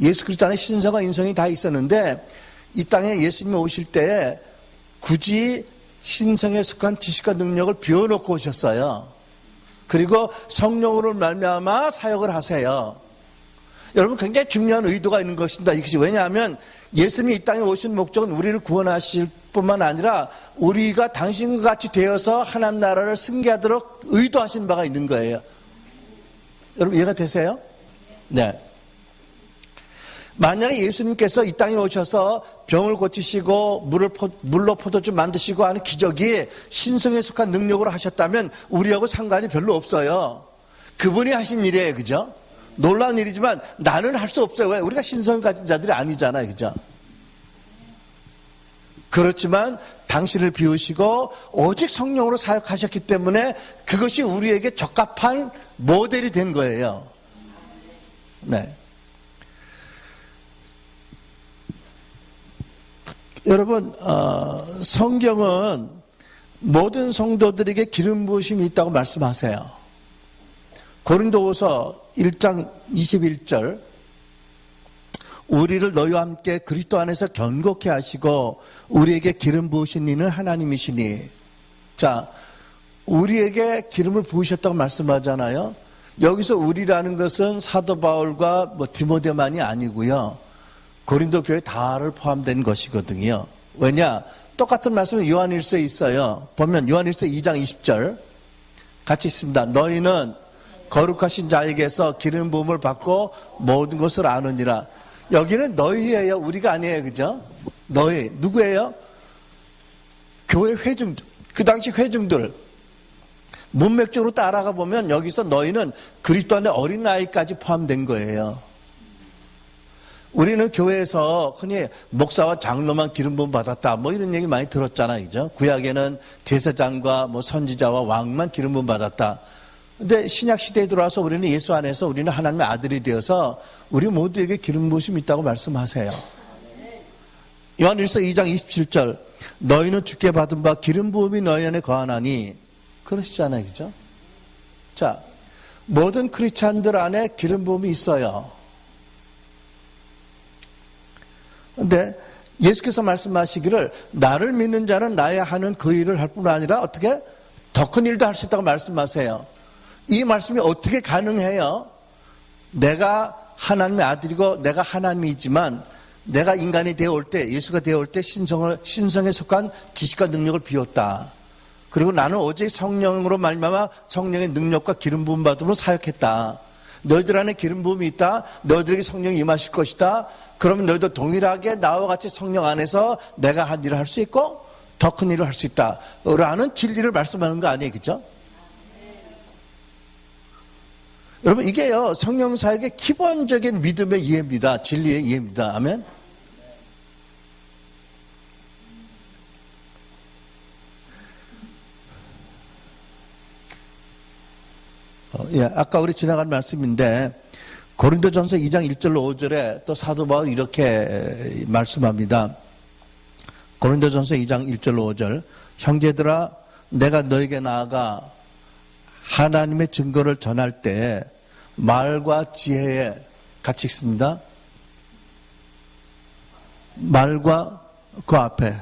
예수 그리스도 안에 신성과 인성이 다 있었는데 이 땅에 예수님이 오실 때 굳이 신성에 속한 지식과 능력을 비워놓고 오셨어요. 그리고 성령으로 말미암아 사역을 하세요. 여러분 굉장히 중요한 의도가 있는 것입니다. 이것이 왜냐하면 예수님이 이 땅에 오신 목적은 우리를 구원하실 뿐만 아니라 우리가 당신과 같이 되어서 하나님 나라를 승계하도록 의도하신 바가 있는 거예요. 여러분 이해가 되세요? 네. 만약에 예수님께서 이 땅에 오셔서 병을 고치시고 물로 포도주 만드시고 하는 기적이 신성에 속한 능력으로 하셨다면 우리하고 상관이 별로 없어요. 그분이 하신 일이에요. 그죠? 놀라운 일이지만 나는 할 수 없어요. 왜? 우리가 신성을 가진 자들이 아니잖아요. 그죠? 그렇지만 당신을 비우시고 오직 성령으로 사역하셨기 때문에 그것이 우리에게 적합한 모델이 된 거예요. 네. 여러분, 성경은 모든 성도들에게 기름 부으심이 있다고 말씀하세요. 고린도후서 1장 21절 우리를 너희와 함께 그리스도 안에서 견고케 하시고 우리에게 기름 부으신 이는 하나님이시니. 자, 우리에게 기름을 부으셨다고 말씀하잖아요. 여기서 우리라는 것은 사도 바울과 디모데만이 아니고요. 고린도 교회 다를 포함된 것이거든요. 왜냐? 똑같은 말씀은 요한일서에 있어요. 보면 요한일서 2장 20절 같이 있습니다. 너희는 거룩하신 자에게서 기름 부음을 받고 모든 것을 아느니라. 여기는 너희예요. 우리가 아니에요. 그죠? 너희. 누구예요? 교회 회중들. 그 당시 회중들. 문맥적으로 따라가 보면 여기서 너희는 그리스도 안에 어린 아이까지 포함된 거예요. 우리는 교회에서 흔히 목사와 장로만 기름 부음 받았다 이런 얘기 많이 들었잖아요. 그죠? 구약에는 제사장과 선지자와 왕만 기름 부음 받았다. 근데 신약 시대에 들어와서 우리는 예수 안에서 우리는 하나님의 아들이 되어서 우리 모두에게 기름 부으심이 있다고 말씀하세요. 요한일서 2장 27절 너희는 주께 받은 바 기름 부음이 너희 안에 거하나니 그러시잖아요. 그죠? 자, 모든 크리스찬들 안에 기름 부음이 있어요. 근데 예수께서 말씀하시기를 나를 믿는 자는 나의 하는 그 일을 할 뿐 아니라 어떻게 더 큰 일도 할 수 있다고 말씀하세요. 이 말씀이 어떻게 가능해요? 내가 하나님의 아들이고 내가 하나님이지만 내가 인간이 되어올 때 예수가 되어올 때 신성에 속한 지식과 능력을 비웠다. 그리고 나는 오직 성령으로 말미암아 성령의 능력과 기름 부음 받음으로 사역했다. 너희들 안에 기름 부음이 있다. 너희들에게 성령이 임하실 것이다. 그러면 너희도 동일하게 나와 같이 성령 안에서 내가 한 일을 할 수 있고 더 큰 일을 할 수 있다 라는 진리를 말씀하는 거 아니에요, 그죠? 여러분, 이게요 성령 사역의 기본적인 믿음의 이해입니다. 진리의 이해입니다. 아멘. 예, 아까 우리 지나간 말씀인데 고린도전서 2장 1절로 5절에 또 사도 바울이 이렇게 말씀합니다. 고린도전서 2장 1절로 5절. 형제들아, 내가 너에게 나아가 하나님의 증거를 전할 때 말과 지혜에 같이 있습니다. 말과 그 앞에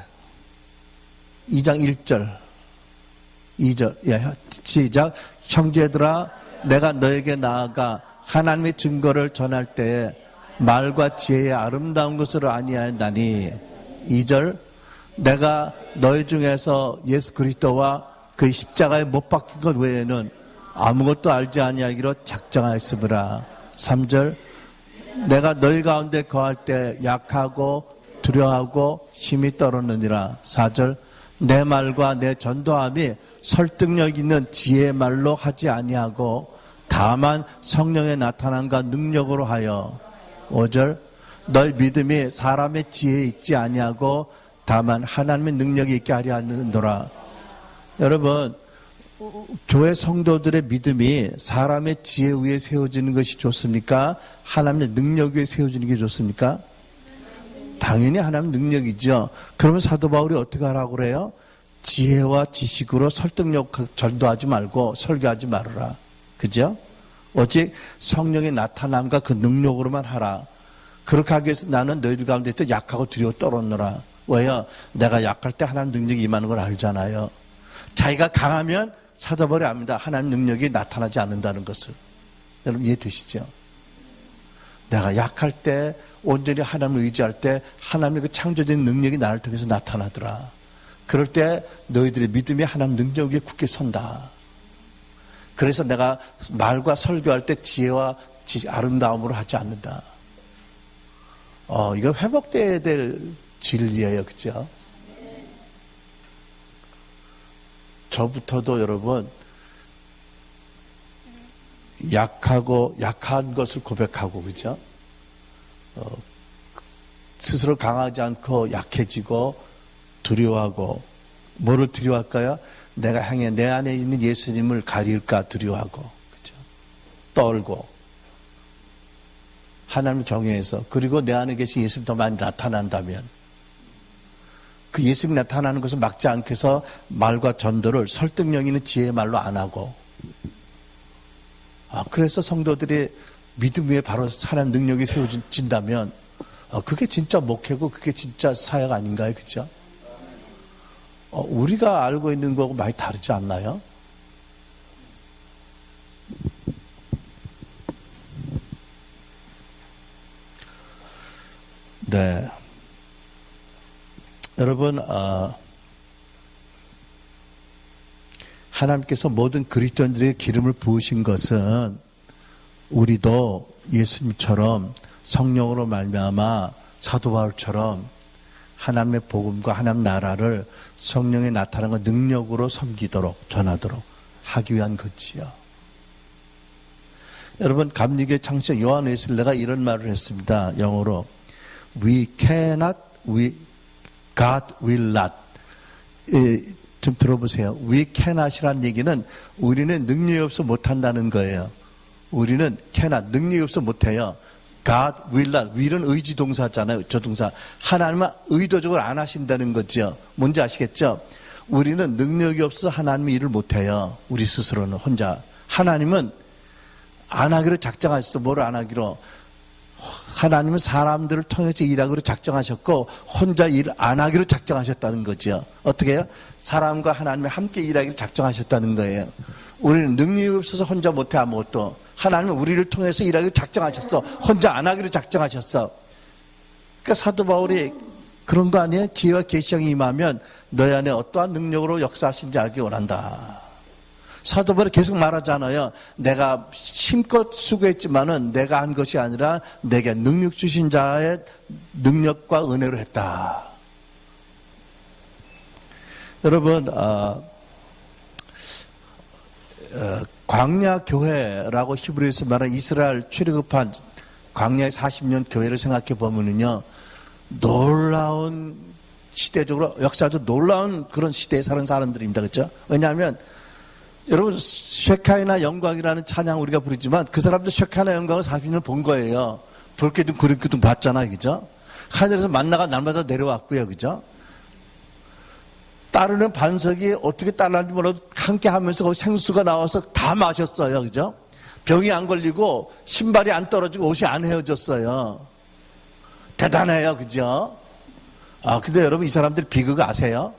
2장 1절 2절 예, 시작. 형제들아, 내가 너에게 나아가 하나님의 증거를 전할 때 말과 지혜의 아름다운 것을 아니하였나니 2절. 내가 너희 중에서 예수 그리스도와 그 십자가에 못 박힌 것 외에는 아무것도 알지 아니하기로 작정하였으므라. 3절. 내가 너희 가운데 거할 때 약하고 두려워하고 힘이 떨었느니라. 4절. 내 말과 내 전도함이 설득력 있는 지혜의 말로 하지 아니하고 다만 성령의 나타남과 능력으로 하여. 5절. 너희 믿음이 사람의 지혜에 있지 아니하고 다만 하나님의 능력이 있게 하려 하느니라. 여러분, 교회 성도들의 믿음이 사람의 지혜 위에 세워지는 것이 좋습니까? 하나님의 능력 위에 세워지는 게 좋습니까? 당연히 하나님 능력이죠. 그러면 사도 바울이 어떻게 하라고 그래요? 지혜와 지식으로 설득력 전도하지 말고 설교하지 말아라. 그죠? 오직 성령의 나타남과 그 능력으로만 하라. 그렇게 하기 위해서 나는 너희들 가운데 또 약하고 두려워 떨었노라. 왜요? 내가 약할 때 하나님 능력이 임하는 걸 알잖아요. 자기가 강하면 사도 바울이 압니다. 하나님 능력이 나타나지 않는다는 것을. 여러분 이해되시죠? 내가 약할 때 온전히 하나님을 의지할 때 하나님의 그 창조된 능력이 나를 통해서 나타나더라. 그럴 때 너희들의 믿음이 하나님 능력 위에 굳게 선다. 그래서 내가 말과 설교할 때 지혜와 아름다움으로 하지 않는다. 이거 회복돼야 될 진리예요. 그죠? 저부터도 여러분 약한 것을 고백하고, 그죠? 스스로 강하지 않고 약해지고 두려워하고, 뭐를 두려워할까요? 내가 향해 내 안에 있는 예수님을 가릴까 두려워하고, 그죠? 떨고, 하나님을 경외해서, 그리고 내 안에 계신 예수님 더 많이 나타난다면, 그 예수님이 나타나는 것을 막지 않기 위해서 말과 전도를 설득력 있는 지혜의 말로 안 하고, 그래서 성도들이 믿음 위에 바로 하나님 능력이 세워진다면 그게 진짜 목회고 그게 진짜 사역 아닌가요? 그죠? 우리가 알고 있는 거하고 많이 다르지 않나요? 네. 여러분, 하나님께서 모든 그리스도인들의 기름을 부으신 것은 우리도 예수님처럼 성령으로 말미암아 사도 바울처럼 하나님의 복음과 하나님 나라를 성령의 나타나는 능력으로 섬기도록 전하도록 하기 위한 것이요. 여러분, 감리교회 창시자 요한에서 내가 이런 말을 했습니다. 영어로 We cannot, God will not. 좀 들어보세요. We cannot이라는 얘기는 우리는 능력이 없어 못한다는 거예요. 우리는 cannot, 능력이 없어 못해요. God will not. will은 의지 동사잖아요. 조동사. 하나님은 의도적으로 안 하신다는 거죠. 뭔지 아시겠죠? 우리는 능력이 없어서 하나님의 일을 못해요. 우리 스스로는 혼자. 하나님은 안 하기로 작정하셨어. 뭘 안 하기로? 하나님은 사람들을 통해서 일하기로 작정하셨고 혼자 일 안 하기로 작정하셨다는 거죠. 어떻게 해요? 사람과 하나님이 함께 일하기로 작정하셨다는 거예요. 우리는 능력이 없어서 혼자 못해 아무것도. 하나님은 우리를 통해서 일하기로 작정하셨어. 혼자 안 하기로 작정하셨어. 그러니까 사도 바울이 그런 거 아니에요? 지혜와 계시형이 임하면 너희 안에 어떠한 능력으로 역사하신지 알기 원한다. 사도 바울이 계속 말하잖아요. 내가 힘껏 수고했지만은 내가 한 것이 아니라 내게 능력 주신 자의 능력과 은혜로 했다. 여러분, 광야 교회라고 히브리에서 말하는 이스라엘 출애굽한 광야의 40년 교회를 생각해 보면은요, 놀라운 시대적으로 역사도 놀라운 그런 시대에 사는 사람들입니다. 그렇죠? 왜냐하면 여러분 쉐카이나 영광이라는 찬양 우리가 부르지만 그 사람도 쉐카이나 영광을 40년을 본 거예요. 볼 기둥 그릇 기둥 봤잖아요. 그죠? 하늘에서 만나가 날마다 내려왔고요. 그죠? 따르는 반석이 어떻게 따르는지 몰라도 함께 하면서 거기 생수가 나와서 다 마셨어요. 그죠? 병이 안 걸리고 신발이 안 떨어지고 옷이 안 헤어졌어요. 대단해요. 그죠? 근데 여러분 이 사람들 비극 아세요?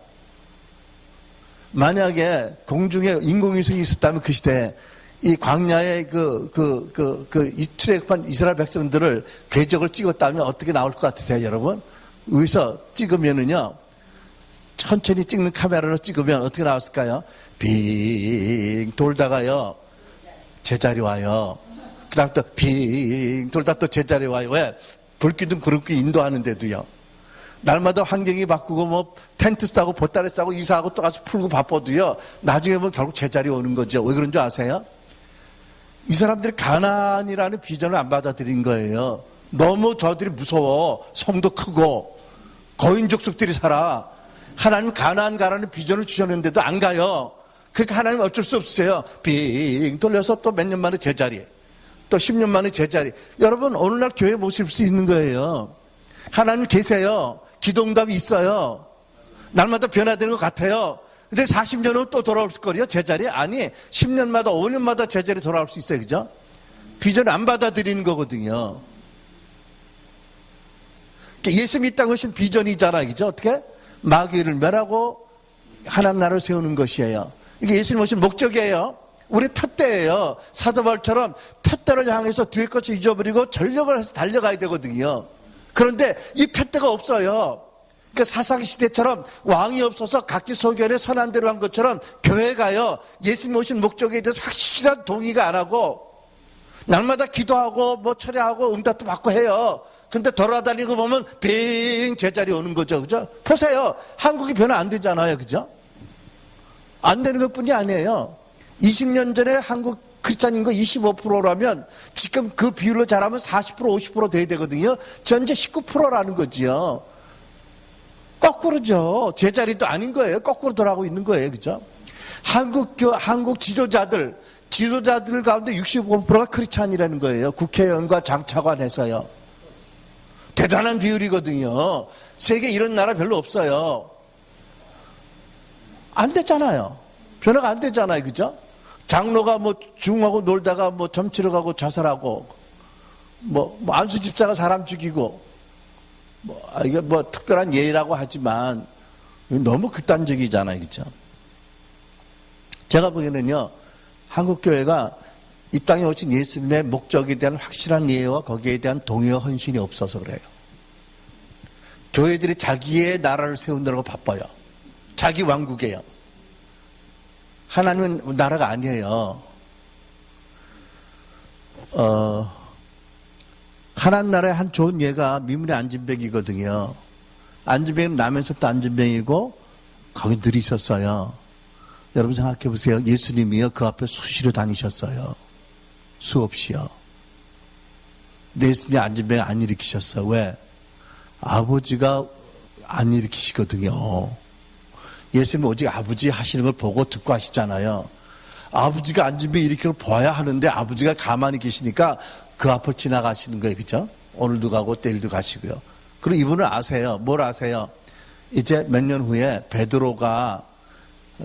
만약에 공중에 인공위성이 있었다면 그 시대에 이 광야에 이 출애굽한 이스라엘 백성들을 궤적을 찍었다면 어떻게 나올 것 같으세요, 여러분? 여기서 찍으면은요, 천천히 찍는 카메라로 찍으면 어떻게 나왔을까요? 빙 돌다가요, 제자리 와요. 그 다음 또 빙 돌다 또 제자리 와요. 왜? 불기둥 그렇게 인도하는데도요. 날마다 환경이 바꾸고 뭐 텐트 싸고 보따리 싸고 이사하고 또 가서 풀고 바빠도요. 나중에 보면 결국 제자리 오는 거죠. 왜 그런 줄 아세요? 이 사람들이 가나안이라는 비전을 안 받아들인 거예요. 너무 저들이 무서워. 성도 크고 거인 족속들이 살아. 하나님 가나안 가라는 비전을 주셨는데도 안 가요. 그러니까 하나님 어쩔 수 없어요. 빙 돌려서 또 몇 년 만에 제자리, 또 10년 만에 제자리. 여러분 오늘날 교회 모실 수 있는 거예요. 하나님 계세요. 기도응답이 있어요. 날마다 변화되는 것 같아요. 근데 40년 후 또 돌아올 거리요? 제자리? 아니, 10년마다 5년마다 제자리 돌아올 수 있어요. 그죠? 비전을 안 받아들이는 거거든요. 예수 믿다는 것은 비전이잖아요. 그죠? 어떻게? 마귀를 멸하고 하나님 나라를 세우는 것이에요. 이게 예수님 오신 목적이에요. 우리 표대예요. 사도 바울처럼 표대를 향해서 뒤에 것을 잊어버리고 전력을 해서 달려가야 되거든요. 그런데 이 표대가 없어요. 그러니까 사사기 시대처럼 왕이 없어서 각기 소견에 선한 대로 한 것처럼 교회가요, 예수님 오신 목적에 대해서 확실한 동의가 안 하고 날마다 기도하고 뭐 철회하고 응답도 받고 해요. 근데 돌아다니고 보면 빙 제자리 오는 거죠. 그죠? 보세요. 한국이 변화 안 되잖아요. 그죠? 안 되는 것 뿐이 아니에요. 20년 전에 한국 크리스찬 인구 25%라면 지금 그 비율로 잘하면 40% 50% 돼야 되거든요. 전체 19%라는 거지요. 거꾸로죠. 제자리도 아닌 거예요. 거꾸로 돌아가고 있는 거예요. 그죠? 한국 지도자들 가운데 65%가 크리스찬이라는 거예요. 국회의원과 장차관에서요. 대단한 비율이거든요. 세계 이런 나라 별로 없어요. 안 됐잖아요. 변화가 안 되잖아요. 그죠? 장로가 뭐 중하고 놀다가 뭐 점치러 가고 자살하고 뭐 안수 집사가 사람 죽이고 이게 뭐 특별한 예의라고 하지만 너무 극단적이잖아요. 그죠? 제가 보기에는요, 한국교회가 이 땅에 오신 예수님의 목적에 대한 확실한 이해와 거기에 대한 동의와 헌신이 없어서 그래요. 교회들이 자기의 나라를 세운다고 바빠요. 자기 왕국이에요. 하나님은 나라가 아니에요. 하나님 나라의 한 좋은 예가 미문의 안진뱅이거든요. 안진뱅이는 나면서부터 안진뱅이고 거기 늘 있었어요. 여러분 생각해 보세요. 예수님이요 그 앞에 수시로 다니셨어요. 수없이요. 근데 예수님이 안진뱅이 안 일으키셨어요. 왜? 아버지가 안 일으키시거든요. 예수님은 오직 아버지 하시는 걸 보고 듣고 하시잖아요. 아버지가 안진뱅이 일으키는 걸 봐야 하는데 아버지가 가만히 계시니까 그 앞을 지나가시는 거예요. 그죠? 오늘도 가고 내일도 가시고요. 그리고 이분을 아세요. 뭘 아세요? 이제 몇 년 후에 베드로가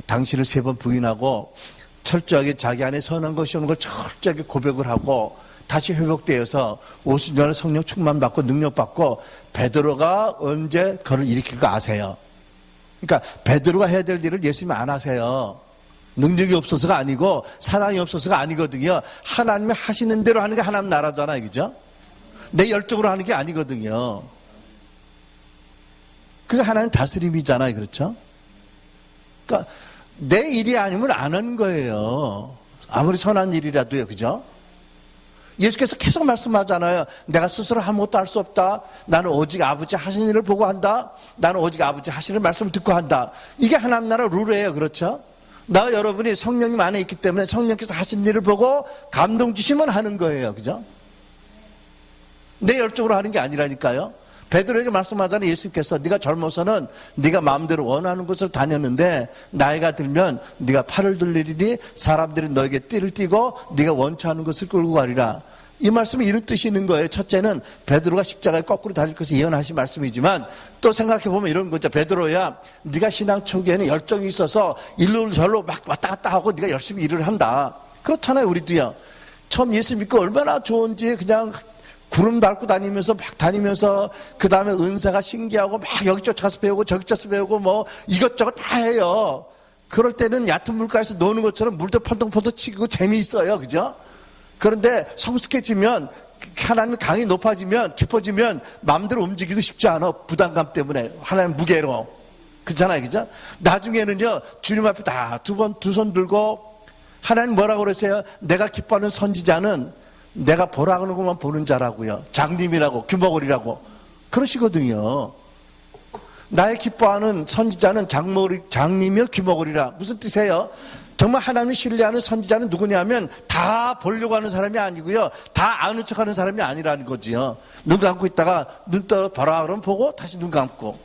당신을 3번 부인하고 철저하게 자기 안에 선한 것이 없는 걸 철저하게 고백을 하고 다시 회복되어서 50년을 성령 충만받고 능력받고 베드로가 언제 그를 일으킬 거 아세요? 그러니까 베드로가 해야 될 일을 예수님이 안 하세요. 능력이 없어서가 아니고 사랑이 없어서가 아니거든요. 하나님이 하시는 대로 하는 게 하나님 나라잖아요. 그죠? 내 열정으로 하는 게 아니거든요. 그게 하나님 다스림이잖아요. 그렇죠? 그러니까 내 일이 아니면 안 하는 거예요. 아무리 선한 일이라도요. 그죠? 예수께서 계속 말씀하잖아요. 내가 스스로 아무것도 할 수 없다. 나는 오직 아버지 하신 일을 보고 한다. 나는 오직 아버지 하시는 말씀을 듣고 한다. 이게 하나님 나라 룰이에요. 그렇죠? 나 여러분이 성령님 안에 있기 때문에 성령께서 하신 일을 보고 감동 주시면 하는 거예요. 그죠? 내 열정으로 하는 게 아니라니까요. 베드로에게 말씀하잖아요. 예수님께서 네가 젊어서는 네가 마음대로 원하는 곳을 다녔는데 나이가 들면 네가 팔을 들리리니 사람들이 너에게 띠를 띠고 네가 원치 않은 것을 끌고 가리라. 이 말씀이 이런 뜻이 있는 거예요. 첫째는 베드로가 십자가에 거꾸로 달릴 것을 예언하신 말씀이지만 또 생각해보면 이런 거죠. 베드로야, 네가 신앙 초기에는 열정이 있어서 일로 절로 막 왔다 갔다 하고 네가 열심히 일을 한다. 그렇잖아요. 우리도요. 처음 예수 믿고 얼마나 좋은지 그냥 구름 밟고 다니면서 막 다니면서 그 다음에 은사가 신기하고 막 여기 쫓아서 배우고 저기 쫓아서 배우고 뭐 이것저것 다 해요. 그럴 때는 얕은 물가에서 노는 것처럼 물도 펄덩펄덩 치고 재미있어요. 그죠? 그런데 성숙해지면 하나님 강이 높아지면 깊어지면 마음대로 움직이기도 쉽지 않아. 부담감 때문에 하나님 무게로. 그렇잖아요. 그죠? 나중에는요 주님 앞에 다 두 손 들고 하나님 뭐라고 그러세요? 내가 기뻐하는 선지자는 내가 보라 그러는 것만 보는 자라고요. 장님이라고 규먹을이라고 그러시거든요. 나의 기뻐하는 선지자는 장님이요 규먹을이라. 무슨 뜻이에요? 정말 하나님을 신뢰하는 선지자는 누구냐면 다 보려고 하는 사람이 아니고요. 다 아는 척하는 사람이 아니라는 거지요. 눈 감고 있다가 눈 떠 보라 그러면 보고 다시 눈 감고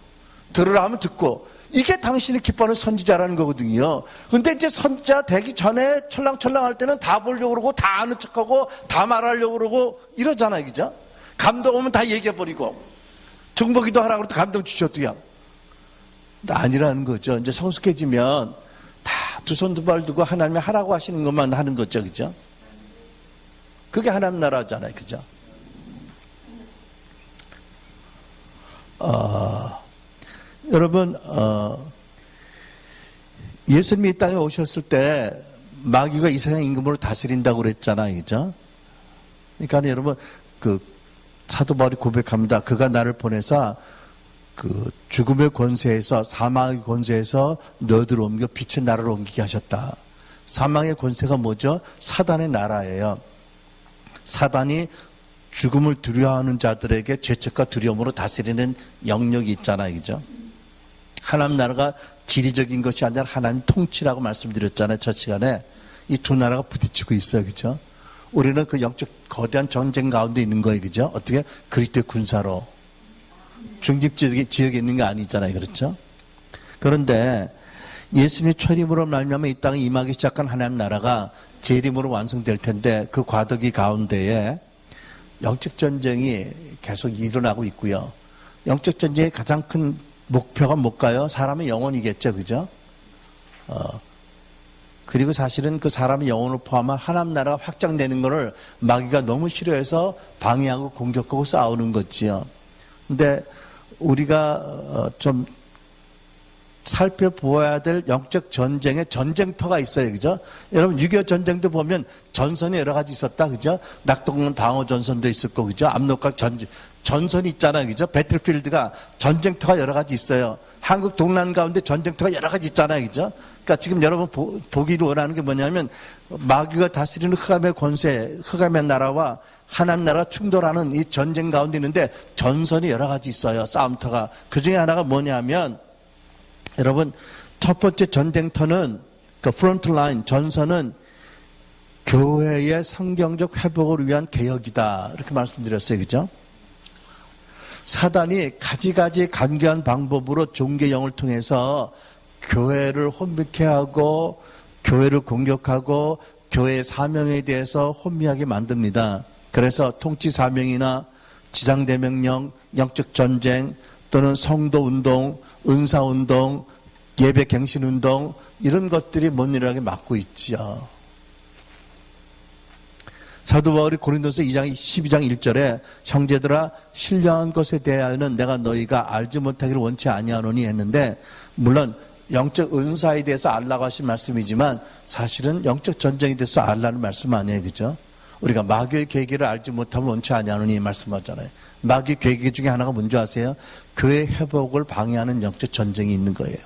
들으라 하면 듣고. 이게 당신이 기뻐하는 선지자라는 거거든요. 근데 이제 선지자 되기 전에 철랑철랑 할 때는 다 보려고 그러고 다 아는 척하고 다 말하려고 그러고 이러잖아요. 그죠? 감동 오면 다 얘기해버리고 중보기도 하라고 해도 감동 주셔도요. 아니라는 거죠. 이제 성숙해지면 다 두 손 두 발 두고 하나님이 하라고 하시는 것만 하는 거죠. 그죠? 그게 하나님 나라잖아요. 그죠? 여러분, 예수님이 이 땅에 오셨을 때 마귀가 이 세상 임금으로 다스린다고 그랬잖아요. 그죠? 그러니까 여러분, 사도 바울이 고백합니다. 그가 나를 보내사 죽음의 권세에서, 사망의 권세에서 너희들을 옮겨 빛의 나라로 옮기게 하셨다. 사망의 권세가 뭐죠? 사단의 나라예요. 사단이 죽음을 두려워하는 자들에게 죄책과 두려움으로 다스리는 영역이 있잖아요. 그죠? 하나님 나라가 지리적인 것이 아니라 하나님 통치라고 말씀드렸잖아요. 첫 시간에. 이 두 나라가 부딪히고 있어요. 그죠? 우리는 그 영적 거대한 전쟁 가운데 있는 거예요. 그죠? 어떻게? 그리스도의 군사로. 중립 지역에 있는 게 아니잖아요. 그렇죠? 그런데 예수님의 초림으로 말미암아 이 땅에 임하기 시작한 하나님 나라가 재림으로 완성될 텐데 그 과도기 가운데에 영적 전쟁이 계속 일어나고 있고요. 영적 전쟁의 가장 큰 목표가 뭘까요? 사람의 영혼이겠죠. 그죠? 그리고 사실은 그 사람의 영혼을 포함한 하나님 나라가 확장되는 것을 마귀가 너무 싫어해서 방해하고 공격하고 싸우는 거지요. 근데 우리가 좀 살펴보아야 될 영적 전쟁의 전쟁터가 있어요. 그죠? 여러분 6.25 전쟁도 보면 전선이 여러 가지 있었다. 그죠? 낙동강 방어 전선도 있을 거고, 그죠? 압록강 전선이 있잖아요. 그죠? 배틀필드가 전쟁터가 여러 가지 있어요. 한국 동남 가운데 전쟁터가 여러 가지 있잖아요. 그죠? 그러니까 지금 여러분 보기를 원하는 게 뭐냐면 마귀가 다스리는 흑암의 권세, 흑암의 나라와 하나님 나라가 충돌하는 이 전쟁 가운데 있는데 전선이 여러 가지 있어요. 싸움터가. 그 중에 하나가 뭐냐면 여러분 첫 번째 전쟁터는 그 프론트 라인 전선은 교회의 성경적 회복을 위한 개혁이다. 이렇게 말씀드렸어요. 그죠? 사단이 가지가지 간교한 방법으로 종교영을 통해서 교회를 혼미케 하고 교회를 공격하고 교회의 사명에 대해서 혼미하게 만듭니다. 그래서 통치 사명이나 지상대명령, 영적 전쟁 또는 성도운동, 은사운동, 예배 갱신운동 이런 것들이 못일어나게 막고 있죠. 사도 바울이 고린도서 2장 12장 1절에 형제들아 신령한 것에 대하여는 내가 너희가 알지 못하기를 원치 아니하노니 했는데 물론 영적 은사에 대해서 알라고 하신 말씀이지만 사실은 영적 전쟁에 대해서 알라는 말씀 아니에요. 그죠? 우리가 마귀의 계기를 알지 못하면 원치 아니하노니 말씀하잖아요. 마귀의 계기 중에 하나가 뭔지 아세요? 그의 회복을 방해하는 영적 전쟁이 있는 거예요.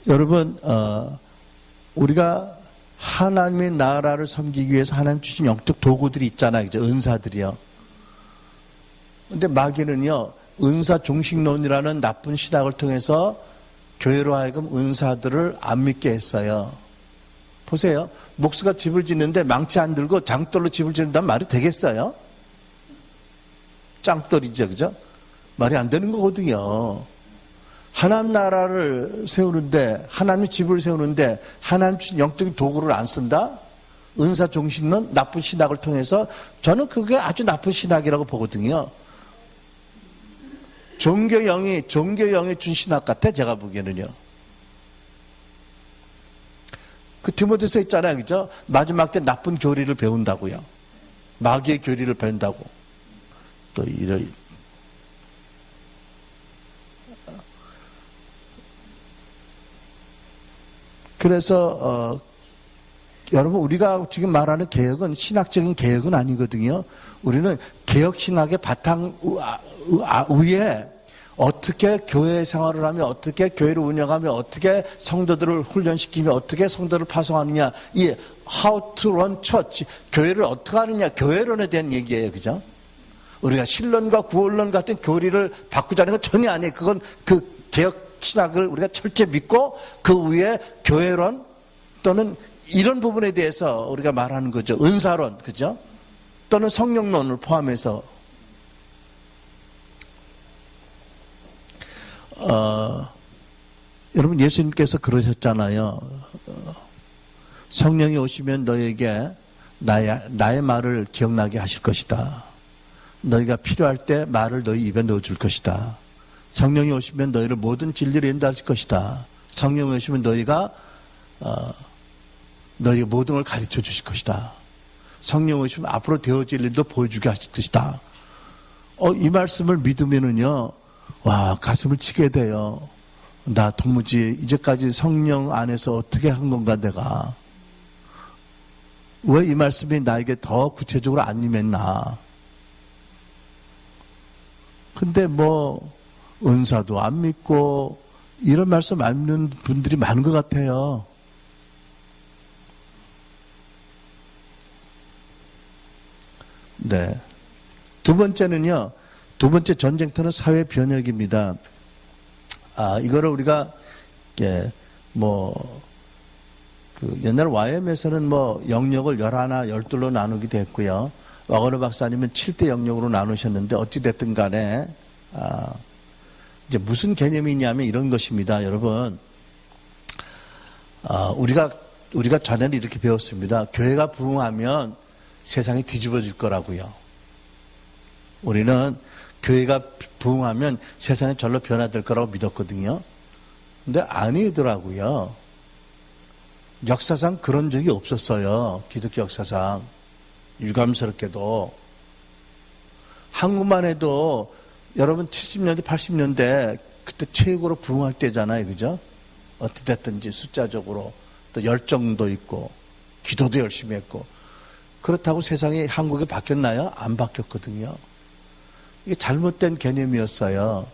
여러분 우리가 하나님의 나라를 섬기기 위해서 하나님 주신 영적 도구들이 있잖아요. 그죠? 은사들이요. 근데 마귀는요, 은사 종식론이라는 나쁜 신학을 통해서 교회로 하여금 은사들을 안 믿게 했어요. 보세요. 목수가 집을 짓는데 망치 안 들고 장돌로 집을 짓는다는 말이 되겠어요? 짱돌이죠, 그죠? 말이 안 되는 거거든요. 하나님 나라를 세우는데, 하나님의 집을 세우는데 하나님 주신 영적인 도구를 안 쓴다? 은사 종식론, 나쁜 신학을 통해서 저는 그게 아주 나쁜 신학이라고 보거든요. 종교영이 준 신학 같아, 제가 보기에는요. 그 디모데서 있잖아요, 그죠? 마지막 때 나쁜 교리를 배운다고요. 마귀의 교리를 배운다고. 또 이런. 그래서 여러분, 우리가 지금 말하는 개혁은 신학적인 개혁은 아니거든요. 우리는 개혁 신학의 바탕 위에 어떻게 교회 생활을 하며, 어떻게 교회를 운영하며, 어떻게 성도들을 훈련시키며, 어떻게 성도를 파송하느냐, 이 how to run church, 교회를 어떻게 하느냐, 교회론에 대한 얘기예요, 그죠? 우리가 신론과 구원론 같은 교리를 바꾸자는 건 전혀 아니에요. 그건 그 개혁 신학을 우리가 철저히 믿고 그 위에 교회론 또는 이런 부분에 대해서 우리가 말하는 거죠. 은사론, 그죠? 또는 성령론을 포함해서. 여러분, 예수님께서 그러셨잖아요. 성령이 오시면 너에게 나의 말을 기억나게 하실 것이다. 너희가 필요할 때 말을 너희 입에 넣어줄 것이다. 성령이 오시면 너희를 모든 진리를 인도하실 것이다. 성령이 오시면 너희가 모든 걸 가르쳐 주실 것이다. 성령이 오시면 앞으로 되어질 일도 보여주게 하실 것이다. 이 말씀을 믿으면은요, 와, 가슴을 치게 돼요. 나 도무지 이제까지 성령 안에서 어떻게 한 건가, 내가. 왜 이 말씀이 나에게 더 구체적으로 안 임했나. 근데 은사도 안 믿고 이런 말씀 안 믿는 분들이 많은 것 같아요. 네. 두 번째 전쟁터는 사회 변혁입니다. 이거를 우리가, 옛날 YM에서는 영역을 11, 12로 나누기도 했고요. 와거너 박사님은 7대 영역으로 나누셨는데, 어찌됐든 간에, 이제 무슨 개념이냐면 이런 것입니다, 여러분. 우리가 전에는 이렇게 배웠습니다. 교회가 부흥하면 세상이 뒤집어질 거라고요. 우리는 교회가 부흥하면 세상이 절로 변화될 거라고 믿었거든요. 근데 아니더라고요. 역사상 그런 적이 없었어요. 기독교 역사상. 유감스럽게도. 한국만 해도 여러분 70년대, 80년대 그때 최고로 부흥할 때잖아요. 그죠? 어찌됐든지 숫자적으로 또 열정도 있고 기도도 열심히 했고. 그렇다고 세상이 한국이 바뀌었나요? 안 바뀌었거든요. 이게 잘못된 개념이었어요.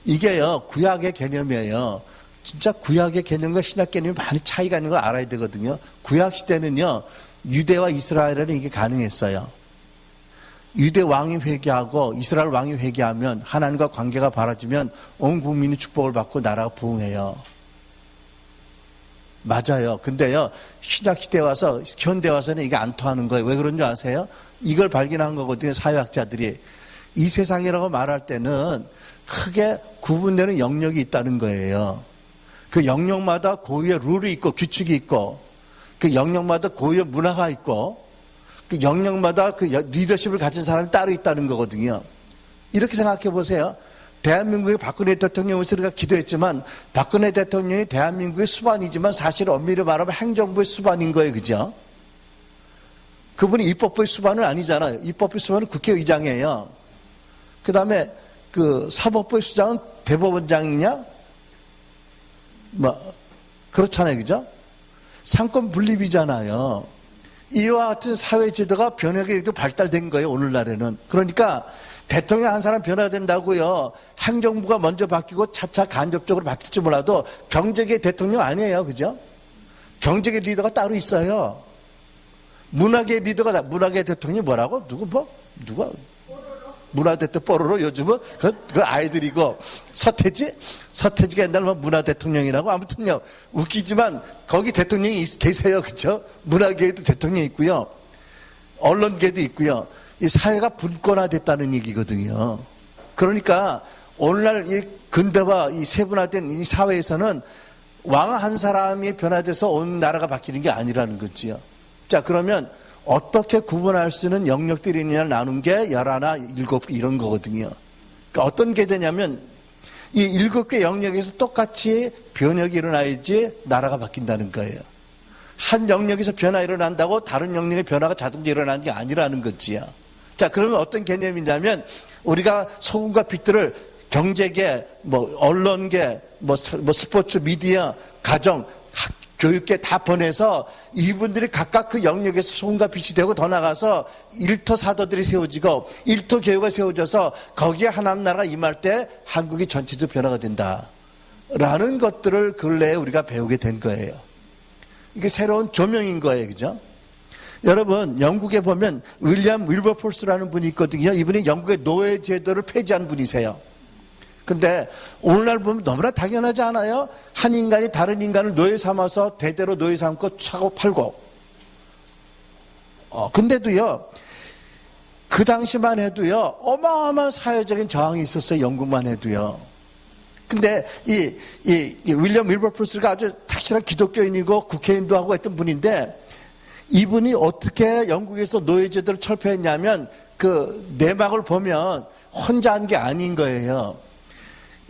이게요, 구약의 개념이에요. 진짜 구약의 개념과 신약 개념이 많이 차이가 있는 걸 알아야 되거든요. 구약 시대는요, 유대와 이스라엘에는 이게 가능했어요. 유대 왕이 회개하고 이스라엘 왕이 회개하면 하나님과 관계가 바라지면 온 국민이 축복을 받고 나라가 부흥해요. 맞아요. 근데요, 신약 시대에 와서, 현대 와서는 이게 안 통하는 거예요. 왜 그런 줄 아세요? 이걸 발견한 거거든요, 사회학자들이. 이 세상이라고 말할 때는 크게 구분되는 영역이 있다는 거예요. 그 영역마다 고유의 룰이 있고 규칙이 있고, 그 영역마다 고유의 문화가 있고, 그 영역마다 그 리더십을 가진 사람이 따로 있다는 거거든요. 이렇게 생각해 보세요. 대한민국의 박근혜 대통령을 우리가 기도했지만, 박근혜 대통령이 대한민국의 수반이지만 사실 엄밀히 말하면 행정부의 수반인 거예요. 그죠? 그분이 입법부의 수반은 아니잖아요. 입법부의 수반은 국회의장이에요. 그 다음에 그 사법부의 수장은 대법원장이냐? 그렇잖아요. 그죠? 상권 분립이잖아요. 이와 같은 사회제도가 변혁이 이렇게 발달된 거예요. 오늘날에는. 그러니까 대통령 한 사람 변화된다고요. 행정부가 먼저 바뀌고 차차 간접적으로 바뀔지 몰라도 경제계 대통령 아니에요. 그죠? 경제계 리더가 따로 있어요. 문화계 리더가, 문화계 대통령이 뭐라고? 누가? 문화대통령 뽀로로 요즘은 그 아이들이고, 서태지가 옛날 문화대통령이라고. 아무튼요, 웃기지만 거기 대통령이 계세요. 그쵸? 문화계에도 대통령이 있고요. 언론계도 있고요. 이 사회가 분권화됐다는 얘기거든요. 그러니까 오늘날 이 근대화, 이 세분화된 이 사회에서는 왕 한 사람이 변화돼서 온 나라가 바뀌는 게 아니라는 거지요. 자, 그러면 어떻게 구분할 수 있는 영역들이 있느냐 나눈 게 11, 7 이런 거거든요. 그러니까 어떤 게 되냐면 이 7개 영역에서 똑같이 변혁이 일어나야지 나라가 바뀐다는 거예요. 한 영역에서 변화 일어난다고 다른 영역의 변화가 자동적으로 일어나는 게 아니라는 거지요. 자, 그러면 어떤 개념이냐면 우리가 소금과 빛들을 경제계, 언론계, 스포츠, 미디어, 가정, 교육계 다 보내서 이분들이 각각 그 영역에서 소금과 빛이 되고 더 나가서 일터 사도들이 세워지고 일터 교회가 세워져서 거기에 하나님 나라가 임할 때 한국이 전체적으로 변화가 된다라는 것들을 근래에 우리가 배우게 된 거예요. 이게 새로운 조명인 거예요. 그죠? 여러분, 영국에 보면 윌리엄 윌버포스라는 분이 있거든요. 이분이 영국의 노예 제도를 폐지한 분이세요. 근데 오늘날 보면 너무나 당연하지 않아요? 한 인간이 다른 인간을 노예 삼아서 대대로 노예 삼고 사고 팔고. 근데도요, 그 당시만 해도요, 어마어마한 사회적인 저항이 있었어요. 영국만 해도요. 근데 이 윌리엄 윌버포스가 아주 확실한 기독교인이고 국회의원도 하고 했던 분인데 이분이 어떻게 영국에서 노예제도를 철폐했냐면 그 내막을 보면 혼자 한 게 아닌 거예요.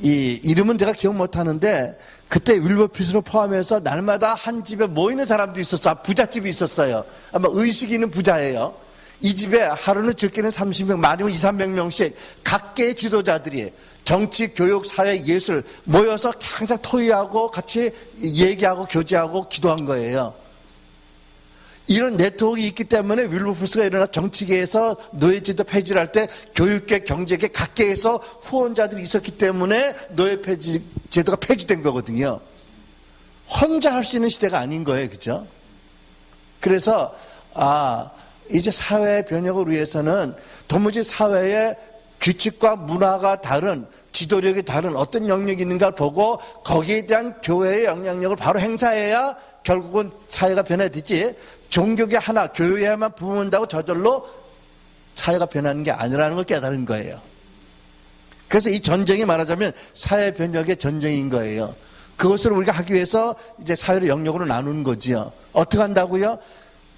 이 이름은 제가 기억 못 하는데 그때 윌버포스를 포함해서 날마다 한 집에 모이는 사람도 있었어요. 부잣집이 있었어요. 아마 의식이 있는 부자예요. 이 집에 하루는 적게는 30명, 많으면 2, 300명씩 각계의 지도자들이 정치, 교육, 사회, 예술 모여서 항상 토의하고 같이 얘기하고 교제하고 기도한 거예요. 이런 네트워크가 있기 때문에 윌버포스가 일어나 정치계에서 노예제도 폐지를 할 때 교육계, 경제계, 각계에서 후원자들이 있었기 때문에 노예 폐지 제도가 폐지된 거거든요. 혼자 할 수 있는 시대가 아닌 거예요. 그죠? 그래서 이제 사회 변혁을 위해서는 도무지 사회의 규칙과 문화가 다른 지도력이 다른 어떤 영역이 있는가를 보고 거기에 대한 교회의 영향력을 바로 행사해야 결국은 사회가 변화되지 종교계 하나, 교회에만 부문다고 저절로 사회가 변하는 게 아니라는 걸 깨달은 거예요. 그래서 이 전쟁이 말하자면 사회 변혁의 전쟁인 거예요. 그것을 우리가 하기 위해서 이제 사회를 영역으로 나누는 거지요. 어떻게 한다고요?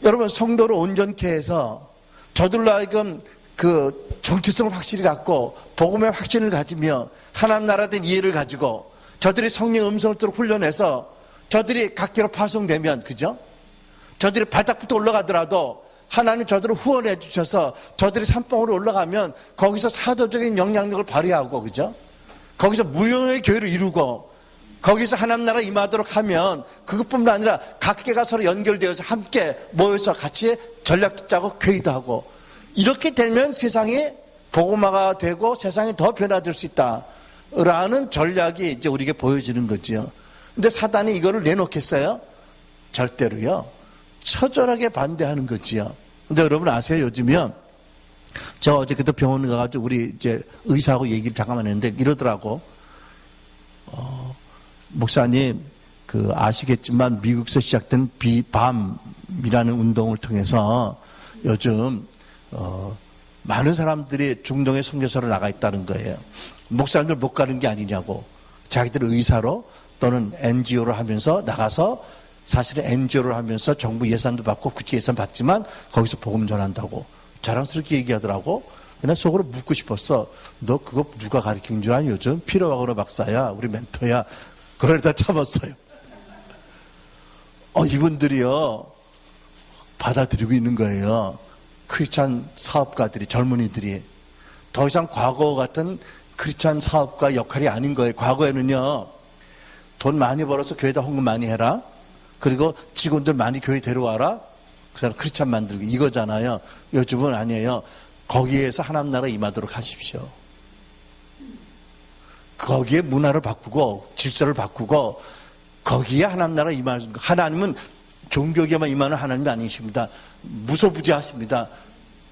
여러분, 성도를 온전케 해서 저들로 하여금 그 정체성을 확실히 갖고 복음의 확신을 가지며 하나님 나라에 대한 이해를 가지고 저들이 성령 음성을 듣고 훈련해서 저들이 각계로 파송되면, 그죠? 저들이 발탁부터 올라가더라도 하나님 저들을 후원해 주셔서 저들이 산봉으로 올라가면 거기서 사도적인 영향력을 발휘하고, 그죠? 거기서 무형의 교회를 이루고 거기서 하나님 나라 임하도록 하면 그것뿐만 아니라 각계가 서로 연결되어서 함께 모여서 같이 전략도 짜고 회의도 하고 이렇게 되면 세상이 복음화가 되고 세상이 더 변화될 수 있다라는 전략이 이제 우리에게 보여지는 거죠. 근데 사단이 이거를 내놓겠어요? 절대로요. 처절하게 반대하는 거지요. 근데 여러분 아세요? 요즘이요. 저 어저께도 병원 가가지고 우리 이제 의사하고 얘기를 잠깐만 했는데 이러더라고. 목사님, 아시겠지만 미국에서 시작된 비밤이라는 운동을 통해서 요즘, 많은 사람들이 중동에 선교사로 나가 있다는 거예요. 목사님들 못 가는 게 아니냐고. 자기들 의사로 또는 NGO를 하면서 나가서 사실은 NGO를 하면서 정부 예산도 받고 국제 예산 받지만 거기서 복음 전한다고 자랑스럽게 얘기하더라고. 그냥 속으로 묻고 싶었어. 너 그거 누가 가르친 줄 아니? 요즘 피로와그너 박사야, 우리 멘토야. 그러다 참았어요. 이분들이요 받아들이고 있는 거예요. 크리스찬 사업가들이, 젊은이들이 더 이상 과거 같은 크리스찬 사업가 역할이 아닌 거예요. 과거에는요 돈 많이 벌어서 교회에다 헌금 많이 해라. 그리고 직원들 많이 교회 데려와라. 그 사람 크리스찬 만들기 이거잖아요. 요즘은 아니에요. 거기에서 하나님 나라 임하도록 하십시오. 거기에 문화를 바꾸고 질서를 바꾸고 거기에 하나님 나라 임하는 거. 하나님은 종교에만 임하는 하나님이 아니십니다. 무소부지하십니다.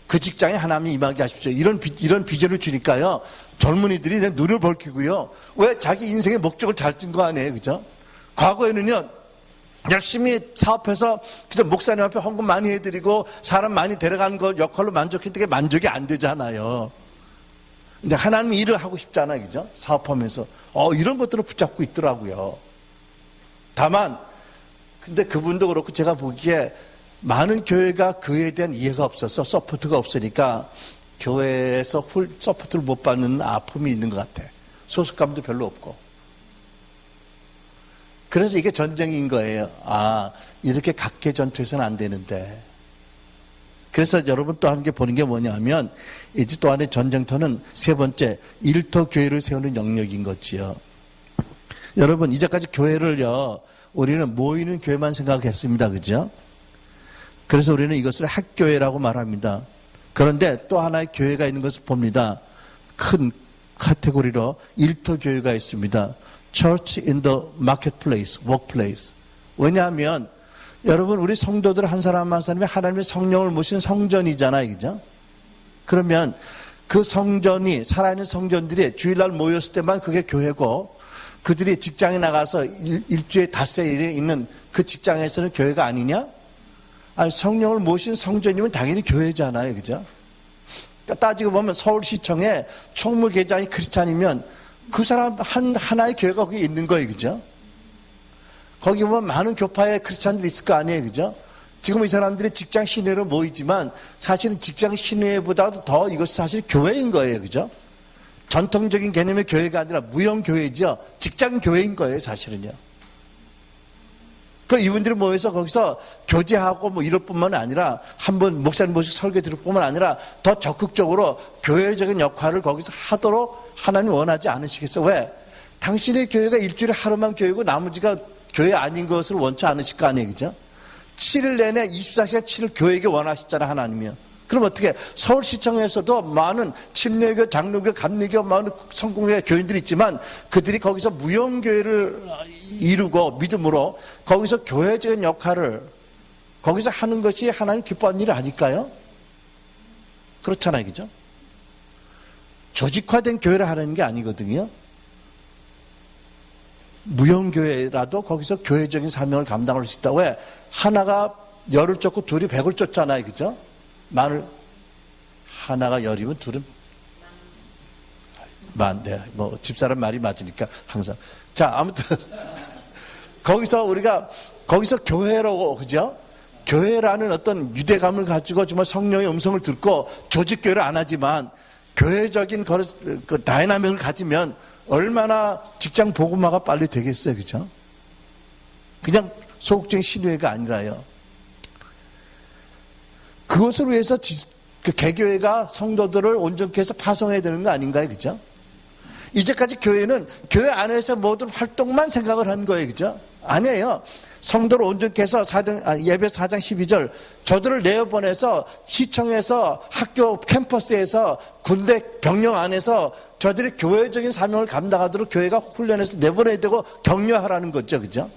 그 직장에 하나님이 임하게 하십시오. 이런 비전을 주니까요. 젊은이들이 내 눈을 벌키고요. 왜 자기 인생의 목적을 잘 찐 거 아니에요. 그죠? 과거에는요. 열심히 사업해서 그저 목사님 앞에 헌금 많이 해드리고 사람 많이 데려가는 거 역할로 만족했던 게 만족이 안 되잖아요. 근데 하나님 일을 하고 싶잖아요. 그죠? 사업하면서. 이런 것들을 붙잡고 있더라고요. 다만 근데 그분도 그렇고 제가 보기에 많은 교회가 그에 대한 이해가 없어서 서포트가 없으니까 교회에서 서포트를 못 받는 아픔이 있는 것 같아. 소속감도 별로 없고. 그래서 이게 전쟁인 거예요. 이렇게 각계 전투해서는 안 되는데. 그래서 여러분 또 한 개 보는 게 뭐냐면 이제 또 안에 전쟁터는 세 번째 일터 교회를 세우는 영역인 거지요. 여러분 이제까지 교회를요 우리는 모이는 교회만 생각했습니다. 그죠? 그래서 우리는 이것을 학교회라고 말합니다. 그런데 또 하나의 교회가 있는 것을 봅니다. 큰 카테고리로 일터 교회가 있습니다. Church in the marketplace, workplace. 왜냐하면 여러분 우리 성도들 한 사람 한 사람이 하나님의 성령을 모신 성전이잖아요. 그죠? 그러면 그 성전이 살아있는 성전들이 주일날 모였을 때만 그게 교회고 그들이 직장에 나가서 일주일에 닷새 일에 있는 그 직장에서는 교회가 아니냐? 아니 성령을 모신 성전이면 당연히 교회잖아요. 그죠? 그러니까 따지고 보면 서울시청에 총무계장이 크리스찬이면 그 사람 하나의 교회가 거기 있는 거예요. 그죠? 거기 보면 많은 교파의 크리스찬들이 있을 거 아니에요. 그죠? 지금 이 사람들이 직장 신회로 모이지만 사실은 직장 신회보다도 더 이것이 사실 교회인 거예요. 그죠? 전통적인 개념의 교회가 아니라 무형교회죠. 직장 교회인 거예요. 사실은요. 그럼 이분들이 모여서 거기서 교제하고 뭐 이럴 뿐만 아니라 한번 목사님 모시고 설교 들을 뿐만 아니라 더 적극적으로 교회적인 역할을 거기서 하도록 하나님 원하지 않으시겠어요? 왜? 당신의 교회가 일주일에 하루만 교회고 나머지가 교회 아닌 것을 원치 않으실 거 아니에요. 그죠? 7일 내내 24시간 7일 교회에게 원하셨잖아요. 하나님이요. 그럼 어떻게 서울시청에서도 많은 침례교, 장로교, 감리교, 많은 성공회 교인들이 있지만 그들이 거기서 무형교회를 이루고 믿음으로 거기서 교회적인 역할을 거기서 하는 것이 하나님 기뻐하는 일 아닐까요? 그렇잖아요. 그죠? 조직화된 교회를 하는 게 아니거든요. 무형교회라도 거기서 교회적인 사명을 감당할 수 있다. 왜? 하나가 열을 쫓고 둘이 백을 쫓잖아요. 그죠? 만을 하나가 열이면 둘은 네, 뭐 집사람 말이 맞으니까 항상. 자, 아무튼 거기서 우리가 거기서 교회로 그죠? 교회라는 어떤 유대감을 가지고 정말 성령의 음성을 듣고 조직 교회를 안 하지만 교회적인 그 다이나믹을 가지면 얼마나 직장 복음화가 빨리 되겠어요. 그죠? 그냥 소극적인 신뢰가 아니라요. 그것을 위해서 그 개교회가 성도들을 온전케 해서 파송해야 되는 거 아닌가요? 그죠? 이제까지 교회는 교회 안에서 모든 활동만 생각을 한 거예요. 그죠? 아니에요. 성도를 온전케 해서 예배 4장 12절 저들을 내어보내서 시청에서 학교 캠퍼스에서 군대 병영 안에서 저들이 교회적인 사명을 감당하도록 교회가 훈련해서 내보내야 되고 격려하라는 거죠. 그죠?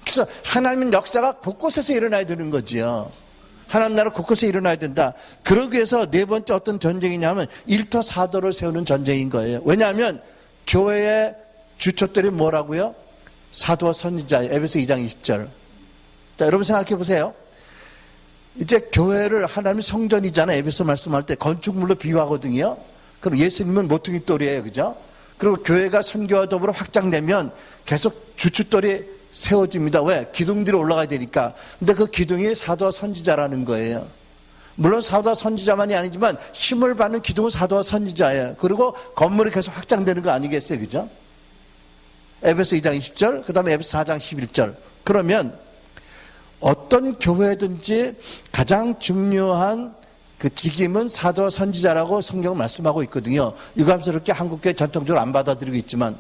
그래서 하나님의 역사가 곳곳에서 일어나야 되는 거지요. 하나님 나라 곳곳에 일어나야 된다. 그러기 위해서 네 번째 어떤 전쟁이냐면 일터 사도를 세우는 전쟁인 거예요. 왜냐하면 교회의 주축들이 뭐라고요? 사도와 선지자예요. 에베소 2장 20절. 자, 여러분 생각해 보세요. 이제 교회를 하나님의 성전이잖아요. 에베소 말씀할 때 건축물로 비유하거든요. 그럼 예수님은 모퉁이 돌이에요. 그죠? 그리고 교회가 선교와 더불어 확장되면 계속 주춧돌이 세워집니다. 왜? 기둥들이 올라가야 되니까. 근데 그 기둥이 사도와 선지자라는 거예요. 물론 사도와 선지자만이 아니지만 힘을 받는 기둥은 사도와 선지자예요. 그리고 건물이 계속 확장되는 거 아니겠어요? 그죠? 에베소 2장 20절, 그 다음에 에베소 4장 11절. 그러면 어떤 교회든지 가장 중요한 그 직임은 사도와 선지자라고 성경은 말씀하고 있거든요. 유감스럽게 한국교회 전통적으로 안 받아들이고 있지만.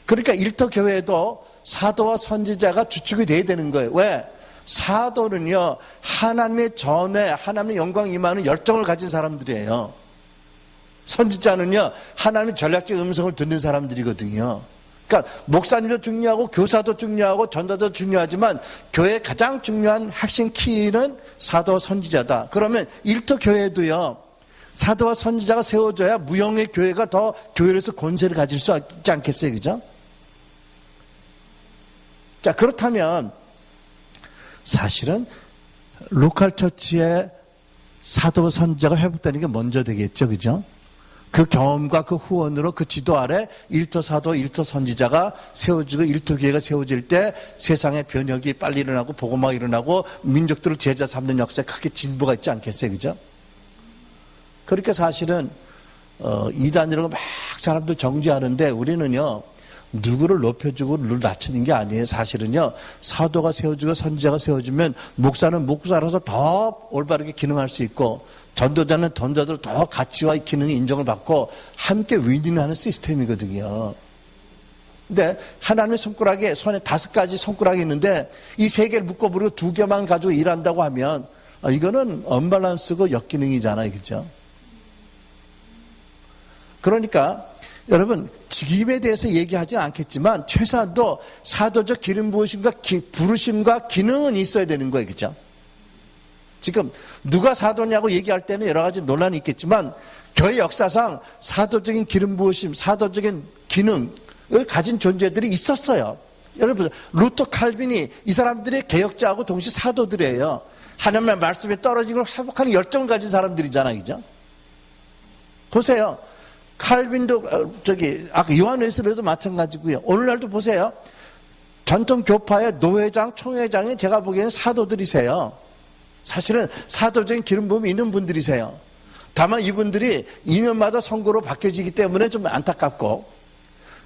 그러니까 일터 교회에도 사도와 선지자가 주축이 돼야 되는 거예요. 왜? 사도는요, 하나님의 전에 하나님의 영광 임하는 열정을 가진 사람들이에요. 선지자는요, 하나님의 전략적 음성을 듣는 사람들이거든요. 그러니까 목사님도 중요하고 교사도 중요하고 전도도 중요하지만 교회의 가장 중요한 핵심 키는 사도와 선지자다. 그러면 일터 교회도요, 사도와 선지자가 세워져야 무형의 교회가 더 교회로서 권세를 가질 수 있지 않겠어요? 그죠? 자, 그렇다면 사실은 로컬 처치의 사도와 선지자가 회복되는 게 먼저 되겠죠. 그죠? 그 경험과 그 후원으로 그 지도 아래 일터 사도, 일터 선지자가 세워지고 일터 교회가 세워질 때 세상의 변혁이 빨리 일어나고 복음화가 일어나고 민족들을 제자 삼는 역사에 크게 진보가 있지 않겠어요? 그죠? 그렇게 사실은 이단이라고 막 사람들 정죄하는데 우리는요, 누구를 높여주고 누구를 낮추는 게 아니에요. 사실은요, 사도가 세워지고 선지자가 세워지면 목사는 목사라서 더 올바르게 기능할 수 있고 전도자는 전도자로 더 가치와 기능이 인정을 받고 함께 윈윈하는 시스템이거든요. 근데 하나님의 손가락에 손에 5가지 손가락이 있는데 이 3개를 묶어버리고 2개만 가지고 일한다고 하면 이거는 언밸런스고 역기능이잖아요. 그죠? 그러니까 여러분, 직임에 대해서 얘기하지는 않겠지만 최소한도 사도적 기름 부으심과 부르심과 기능은 있어야 되는 거예요. 그죠? 지금 누가 사도냐고 얘기할 때는 여러 가지 논란이 있겠지만 교회 역사상 사도적인 기름 부으심, 사도적인 기능을 가진 존재들이 있었어요. 여러분, 루터 칼빈이 이 사람들의 개혁자하고 동시에 사도들이에요. 하나님의 말씀에 떨어진 걸 회복하는 열정을 가진 사람들이잖아요. 그죠? 보세요. 칼빈도 아까 요한회스로도 마찬가지고요. 오늘날도 보세요. 전통 교파의 노회장, 총회장이 제가 보기에는 사도들이세요. 사실은 사도적인 기름 부음이 있는 분들이세요. 다만 이분들이 2년마다 선거로 바뀌어지기 때문에 좀 안타깝고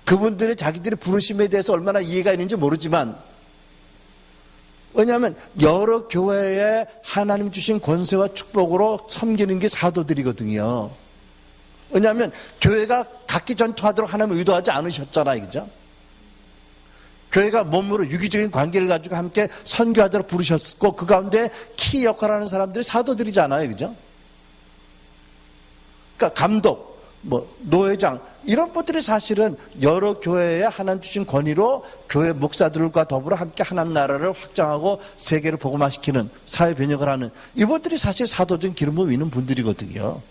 그분들의 자기들의 부르심에 대해서 얼마나 이해가 있는지 모르지만 왜냐하면 여러 교회에 하나님 주신 권세와 축복으로 섬기는 게 사도들이거든요. 왜냐하면 교회가 각기 전투하도록 하나님 의도하지 않으셨잖아요. 그죠? 교회가 몸으로 유기적인 관계를 가지고 함께 선교하도록 부르셨고 그 가운데 키 역할을 하는 사람들이 사도들이잖아요. 그죠? 그러니까 감독, 노회장 이런 분들이 사실은 여러 교회에 하나님 주신 권위로 교회 목사들과 더불어 함께 하나님 나라를 확장하고 세계를 복음화시키는 사회 변혁을 하는 이분들이 사실 사도적인 기름 부음이 있는 분들이거든요.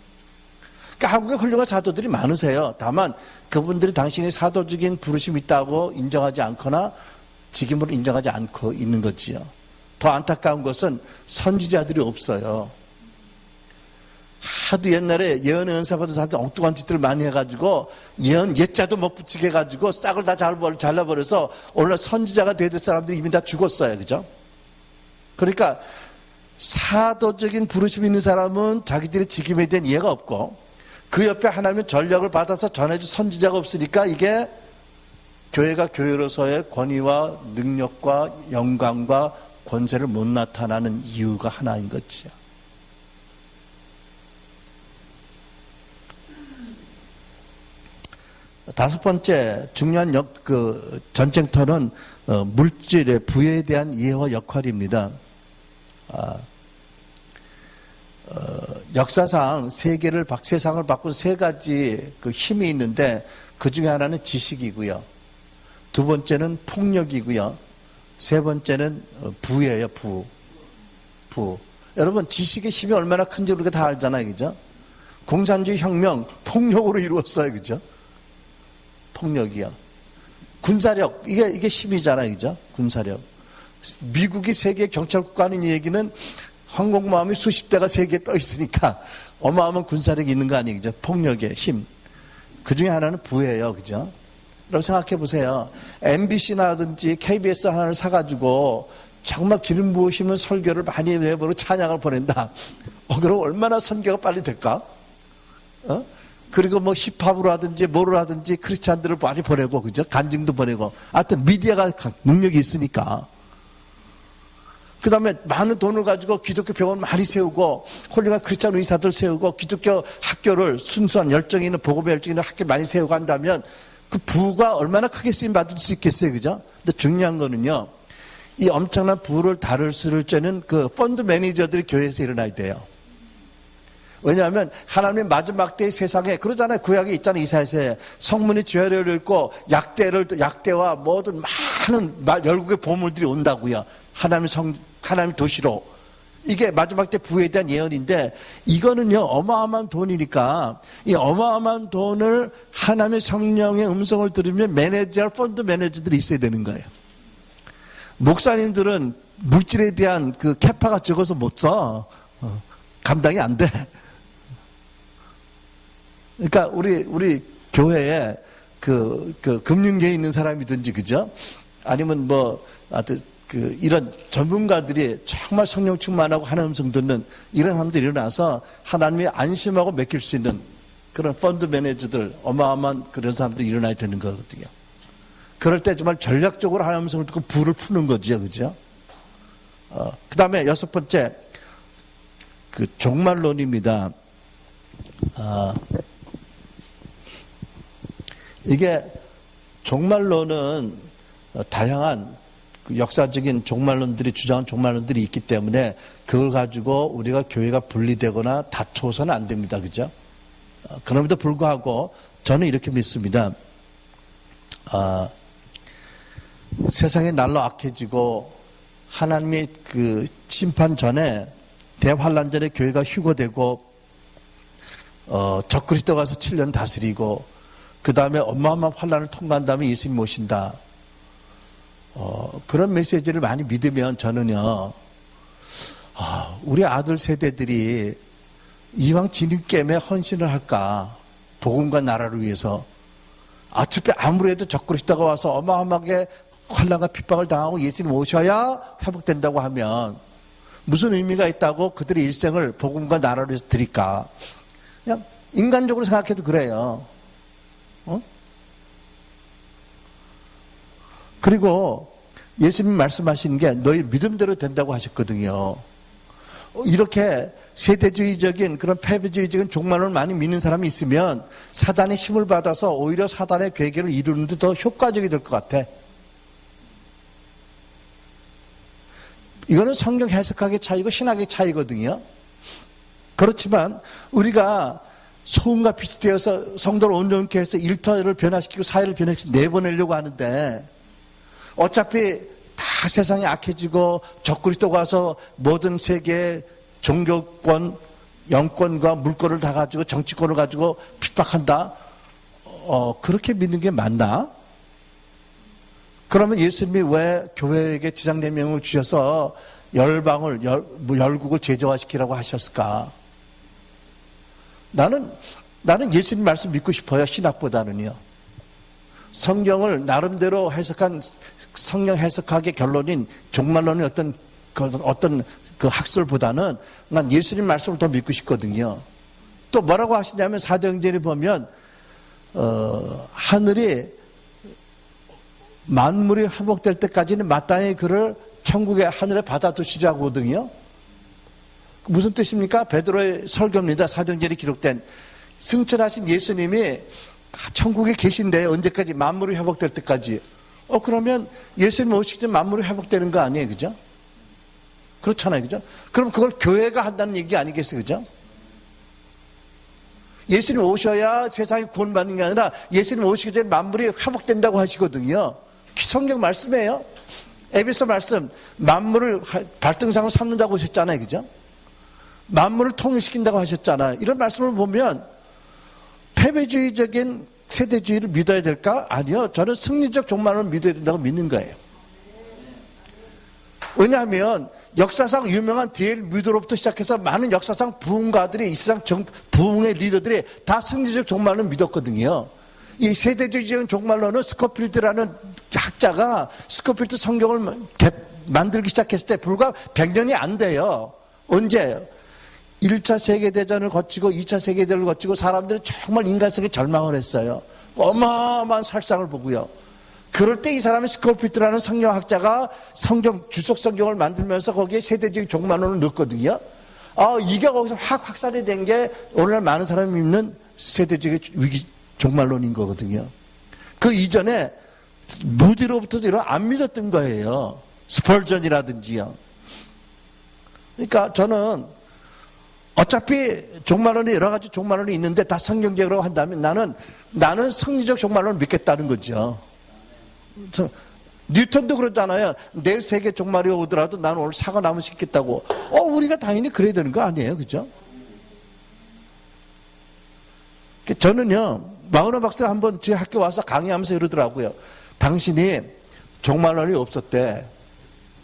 그러니까 한국에 훌륭한 사도들이 많으세요. 다만 그분들이 당신이 사도적인 부르심이 있다고 인정하지 않거나 직임으로 인정하지 않고 있는 거지요. 더 안타까운 것은 선지자들이 없어요. 하도 옛날에 예언의 은사 받은 사람들 엉뚱한 짓들을 많이 해가지고 예언 예자도 못 붙이게 해가지고 싹을 다 잘라버려서 오늘 선지자가 돼야 될 사람들이 이미 다 죽었어요. 그죠? 그러니까 사도적인 부르심이 있는 사람은 자기들의 직임에 대한 이해가 없고 그 옆에 하나님의 전략을 받아서 전해줄 선지자가 없으니까 이게 교회가 교회로서의 권위와 능력과 영광과 권세를 못 나타나는 이유가 하나인 거지요. 다섯 번째 중요한 전쟁터는 물질의 부에 대한 이해와 역할입니다. 역사상 세상을 바꾼 3가지 그 힘이 있는데 그 중에 하나는 지식이고요. 2번째는 폭력이고요. 3번째는 부예요. 부. 여러분 지식의 힘이 얼마나 큰지 우리가 다 알잖아요. 그죠? 공산주의 혁명 폭력으로 이루었어요. 그죠? 폭력이요. 군사력 이게 힘이잖아요. 그죠? 군사력. 미국이 세계 경찰국가는 얘기는 항공모함이 수십 대가 세계에 떠 있으니까 어마어마한 군사력이 있는 거 아니에요. 그죠? 폭력의 힘. 그 중에 하나는 부예요. 그죠? 여러분 생각해 보세요. MBC나든지 KBS 하나를 사가지고 정말 기름 부으시면 설교를 많이 내버리고 찬양을 보낸다. 그럼 얼마나 선교가 빨리 될까? 그리고 힙합으로 하든지 뭐로 하든지 크리스찬들을 많이 보내고, 그죠? 간증도 보내고. 하여튼 미디어가 능력이 있으니까. 그 다음에 많은 돈을 가지고 기독교 병원 많이 세우고, 훌륭한 크리스찬 의사들 세우고, 기독교 학교를 순수한 열정이 있는, 복음의 열정이 있는 학교 많이 세우고 한다면, 그 부가 얼마나 크게 쓰임 받을 수 있겠어요, 그죠? 근데 중요한 거는요, 이 엄청난 부를 다룰 때는 그 펀드 매니저들이 교회에서 일어나야 돼요. 왜냐하면 하나님의 마지막 때의 세상에 그러잖아요. 구약에 있잖아요. 이사야서에 성문이 죄를 읽고 약대와 모든 많은 열국의 보물들이 온다고요. 하나님의 도시로. 이게 마지막 때 부에 대한 예언인데 이거는요 어마어마한 돈이니까 이 어마어마한 돈을 하나님의 성령의 음성을 들으면 펀드 매니저들이 있어야 되는 거예요. 목사님들은 물질에 대한 그 캐파가 적어서 못 써. 감당이 안 돼. 그러니까 우리 교회에 그 금융계에 있는 사람이든지 그죠? 아니면 이런 전문가들이 정말 성령 충만하고 하나님 음성 듣는 이런 사람들이 일어나서 하나님이 안심하고 맡길 수 있는 그런 펀드 매니저들 어마어마한 그런 사람들이 일어나야 되는 거거든요. 그럴 때 정말 전략적으로 하나님 음성을 듣고 불을 푸는 거죠. 그죠? 그 다음에 6번째 그 종말론입니다. 이게 종말론은 다양한 역사적인 종말론들이 주장한 종말론들이 있기 때문에 그걸 가지고 우리가 교회가 분리되거나 다투어서는 안 됩니다. 그죠? 그럼에도 불구하고 저는 이렇게 믿습니다. 세상이 날로 악해지고 하나님의 그 심판 전에 대환란 전에 교회가 휴거되고 적그리스도 가서 7년 다스리고 그 다음에 어마어마한 환란을 통과한 다음에 예수님 오신다. 그런 메시지를 많이 믿으면 저는요, 우리 아들 세대들이 이왕 진흙게임에 헌신을 할까? 복음과 나라를 위해서. 어차피 아무래도 적그리스도가 와서 어마어마하게 환란과 핍박을 당하고 예수님 오셔야 회복된다고 하면 무슨 의미가 있다고 그들의 일생을 복음과 나라를 위해서 드릴까? 그냥 인간적으로 생각해도 그래요. 그리고 예수님 말씀하신 게 너희 믿음대로 된다고 하셨거든요. 이렇게 세대주의적인 그런 패배주의적인 종말을 많이 믿는 사람이 있으면 사단의 힘을 받아서 오히려 사단의 괴계를 이루는 데 더 효과적이 될 것 같아. 이거는 성경 해석학의 차이고 신학의 차이거든요. 그렇지만 우리가 소금과 빛이 되어서 성도를 온전케 해서 일터를 변화시키고 사회를 변화시켜서 내보내려고 하는데 어차피 다 세상이 악해지고 적그리스도가 와서 모든 세계의 종교권, 영권과 물권을 다 가지고 정치권을 가지고 핍박한다. 그렇게 믿는 게 맞나? 그러면 예수님이 왜 교회에게 지상명령을 주셔서 열국을 제조화시키라고 하셨을까? 나는 예수님 말씀 믿고 싶어요. 신학보다는요. 성경을 나름대로 해석한 성경 해석학의 결론인 종말론의 어떤 그 학설보다는 난 예수님 말씀을 더 믿고 싶거든요. 또 뭐라고 하시냐면 사도행전에 보면 하늘이 만물이 회복될 때까지는 마땅히 그를 천국의 하늘에 받아두시라고 하거든요. 무슨 뜻입니까? 베드로의 설교입니다. 사도행전에 기록된 승천하신 예수님이 천국에 계신데 언제까지? 만물이 회복될 때까지. 그러면 예수님 오시기 전에 만물이 회복되는 거 아니에요? 그죠? 그렇잖아요. 그죠? 그럼 그걸 교회가 한다는 얘기 아니겠어요? 그죠? 예수님 오셔야 세상이 구원받는 게 아니라 예수님 오시기 전에 만물이 회복된다고 하시거든요. 성경 말씀이에요. 에베소 말씀, 만물을 발등상으로 삼는다고 하셨잖아요. 그죠? 만물을 통일시킨다고 하셨잖아요. 이런 말씀을 보면 패배주의적인 세대주의를 믿어야 될까? 아니요. 저는 승리적 종말을 믿어야 된다고 믿는 거예요. 왜냐하면 역사상 유명한 D.L. 뮤드로부터 시작해서 많은 역사상 부흥가들이 이 세상 부흥의 리더들이 다 승리적 종말을 믿었거든요. 이 세대주의적인 종말론은 스코필드라는 학자가 스코필드 성경을 만들기 시작했을 때 불과 100년이 안 돼요. 언제? 1차 세계대전을 거치고 2차 세계대전을 거치고 사람들은 정말 인간성에 절망을 했어요. 어마어마한 살상을 보고요. 그럴 때 이 사람이 스코필드라는 성경학자가 주석 성경을 만들면서 거기에 세대주의 종말론을 넣었거든요. 이게 거기서 확산이 된 게 오늘날 많은 사람이 믿는 세대주의 위기 종말론인 거거든요. 그 이전에 무디로부터도 이런 안 믿었던 거예요. 스펄전이라든지요. 그러니까 저는 어차피 종말론이 여러 가지 종말론이 있는데 다 성경적으로 한다면 나는 성리적 종말론을 믿겠다는 거죠. 뉴턴도 그러잖아요. 내일 세계 종말이 오더라도 나는 오늘 사과나무 심겠다고. 우리가 당연히 그래야 되는 거 아니에요, 그죠? 저는요, 마그너 박사가 한번 저희 학교 와서 강의하면서 이러더라고요. 당신이 종말론이 없었대.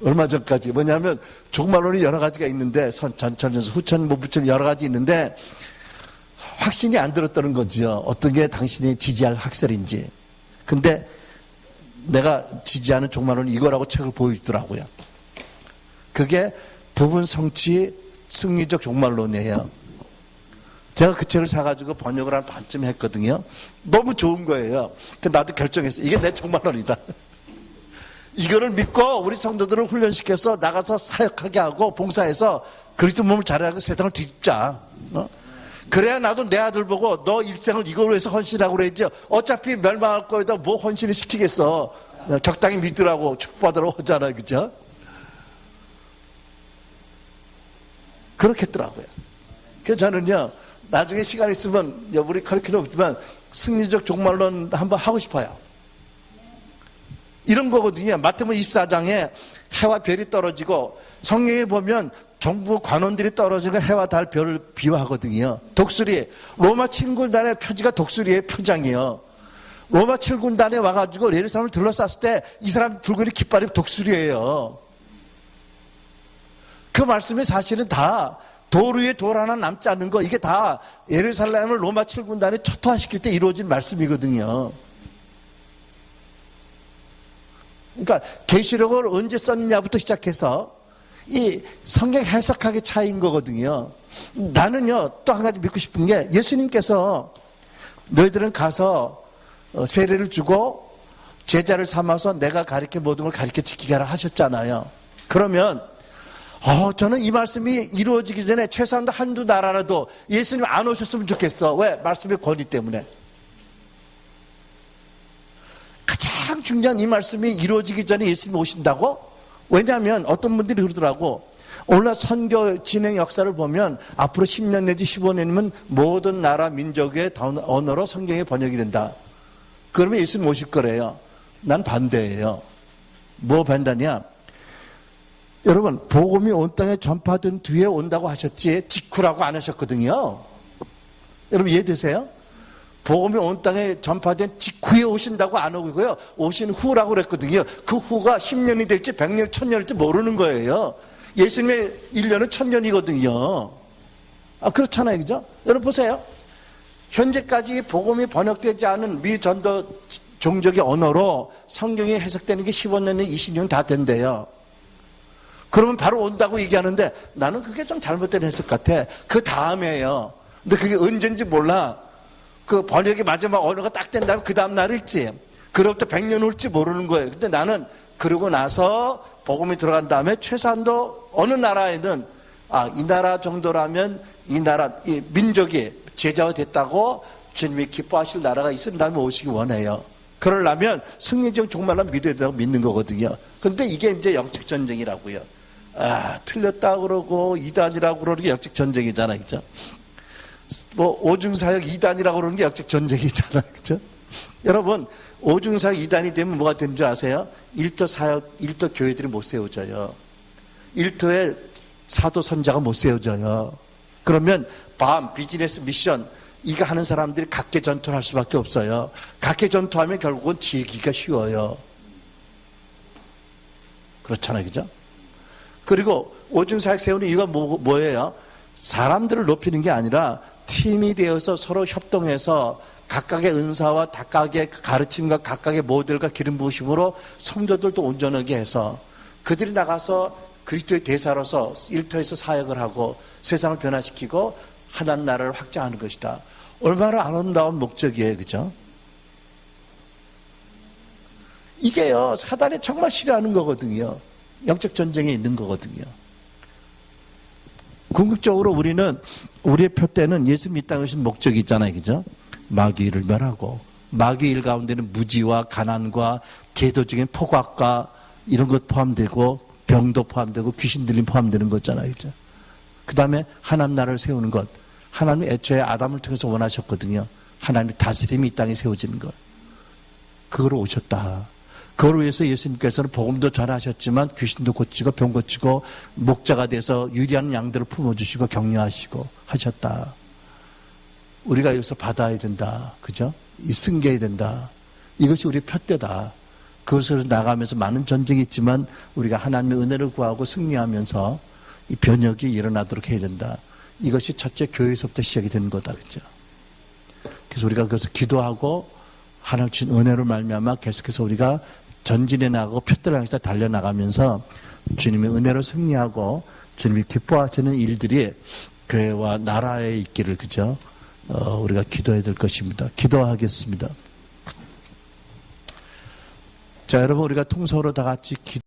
얼마 전까지. 뭐냐면 종말론이 여러 가지가 있는데 전천, 후천, 부천 여러 가지 있는데 확신이 안 들었다는 거죠. 어떤 게 당신이 지지할 학설인지. 근데 내가 지지하는 종말론이 이거라고 책을 보여주더라고요. 그게 부분 성취 승리적 종말론이에요. 제가 그 책을 사가지고 번역을 한 반쯤 했거든요. 너무 좋은 거예요. 나도 결정했어요. 이게 내 종말론이다. 이거를 믿고 우리 성도들을 훈련시켜서 나가서 사역하게 하고 봉사해서 그리스도 몸을 잘하고 세상을 뒤집자. 그래야 나도 내 아들 보고 너 일생을 이거로 해서 헌신하고 그래야지. 어차피 멸망할 거에다 뭐 헌신을 시키겠어. 적당히 믿으라고 축복받으라고 하잖아요. 그죠? 그렇게 했더라고요. 그래서 저는요, 나중에 시간 있으면 우리 커리큘럼 없지만 승리적 종말론 한번 하고 싶어요. 이런 거거든요. 마태복음 24장에 해와 별이 떨어지고 성경에 보면 정부 관원들이 떨어지고 해와 달 별을 비유하거든요. 독수리, 로마 7군단의 표지가 독수리의 표장이에요. 로마 7군단에 와가지고 예루살렘을 둘러쌌을 때 이 사람 붉은이 깃발이 독수리예요. 그 말씀이 사실은 다 돌 위에 돌 하나 남지 않는 거, 이게 다 예루살렘을 로마 7군단에 초토화시킬 때 이루어진 말씀이거든요. 그러니까 계시록을 언제 썼느냐부터 시작해서 이 성경 해석하기 차이인 거거든요. 나는요, 또 한 가지 믿고 싶은 게 예수님께서 너희들은 가서 세례를 주고 제자를 삼아서 내가 가르쳐 모든 걸 가르쳐 지키게 하라 하셨잖아요. 그러면 저는 이 말씀이 이루어지기 전에 최소한 한두 나라라도 예수님 안 오셨으면 좋겠어. 왜? 말씀의 권위 때문에. 가장 중요한 이 말씀이 이루어지기 전에 예수님이 오신다고? 왜냐하면 어떤 분들이 그러더라고. 오늘날 선교 진행 역사를 보면 앞으로 10년 내지 15년이면 모든 나라 민족의 언어로 성경이 번역이 된다. 그러면 예수님 오실 거래요. 난 반대예요. 뭐 반대냐? 여러분, 복음이 온 땅에 전파된 뒤에 온다고 하셨지 직후라고 안 하셨거든요. 여러분 이해되세요? 복음이 온 땅에 전파된 직후에 오신다고 안 오고요. 오신 후라고 그랬거든요. 그 후가 10년이 될지 100년, 1000년일지 모르는 거예요. 예수님의 1년은 1000년이거든요. 그렇잖아요. 그죠? 여러분 보세요. 현재까지 복음이 번역되지 않은 미 전도 종족의 언어로 성경이 해석되는 게 15년, 20년 다 된대요. 그러면 바로 온다고 얘기하는데 나는 그게 좀 잘못된 해석 같아. 그 다음에요. 근데 그게 언젠지 몰라. 그 번역이 마지막 언어가 딱 된 다음에 그 다음 날 읽지. 그로부터 100년 올지 모르는 거예요. 근데 나는 그러고 나서 복음이 들어간 다음에 최소한도 어느 나라에는 이 나라 정도라면 이 나라, 이 민족이 제자가 됐다고 주님이 기뻐하실 나라가 있은 다음에 오시기 원해요. 그러려면 승리적 종말론 믿어야 된다고 믿는 거거든요. 근데 이게 이제 영적 전쟁이라고요. 틀렸다 그러고 이단이라고 그러는 게 영적 전쟁이잖아요. 그죠? 뭐 오중사역 2단이라고 그러는 게 영적 전쟁이잖아요. 그죠? 여러분, 오중사역 2단이 되면 뭐가 되는 줄 아세요? 1도 사역, 1도 교회들이 못 세워져요. 1도의 사도 선자가 못 세워져요. 그러면 비즈니스 미션 이거 하는 사람들이 각계 전투를 할 수밖에 없어요. 각계 전투하면 결국은 지기가 쉬워요. 그렇잖아요. 그죠? 그리고 오중사역 세우는 이유가 뭐예요? 사람들을 높이는 게 아니라 팀이 되어서 서로 협동해서 각각의 은사와 각각의 가르침과 각각의 모델과 기름 부으심으로 성도들도 온전하게 해서 그들이 나가서 그리스도의 대사로서 일터에서 사역을 하고 세상을 변화시키고 하나님 나라를 확장하는 것이다. 얼마나 아름다운 목적이에요. 그죠? 이게요, 사단이 정말 싫어하는 거거든요. 영적 전쟁에 있는 거거든요. 궁극적으로 우리의 표대는 예수님이 이 땅에 오신 목적이 있잖아요. 그죠? 마귀를 멸하고, 마귀 일 가운데는 무지와 가난과 제도적인 포곽과 이런 것 포함되고, 병도 포함되고, 귀신 들림 포함되는 거잖아요. 그죠? 그 다음에 하나님 나라를 세우는 것. 하나님이 애초에 아담을 통해서 원하셨거든요. 하나님의 다스림이 이 땅에 세워지는 것. 그거로 오셨다. 그걸 위해서 예수님께서는 복음도 전하셨지만 귀신도 고치고 병 고치고 목자가 돼서 유리한 양들을 품어주시고 격려하시고 하셨다. 우리가 여기서 받아야 된다. 그죠? 이 승계해야 된다. 이것이 우리 표대다. 그것으로 나가면서 많은 전쟁이 있지만 우리가 하나님의 은혜를 구하고 승리하면서 이 변혁이 일어나도록 해야 된다. 이것이 첫째 교회에서부터 시작이 되는 거다. 그죠? 그래서 우리가 그것을 기도하고 하나님 주신 은혜로 말미암아 계속해서 우리가 전진해 나가고 표대를 향해서 달려나가면서 주님의 은혜로 승리하고 주님이 기뻐하시는 일들이 교회와 나라에 있기를 그죠? 우리가 기도해야 될 것입니다. 기도하겠습니다. 자, 여러분 우리가 통성으로 다 같이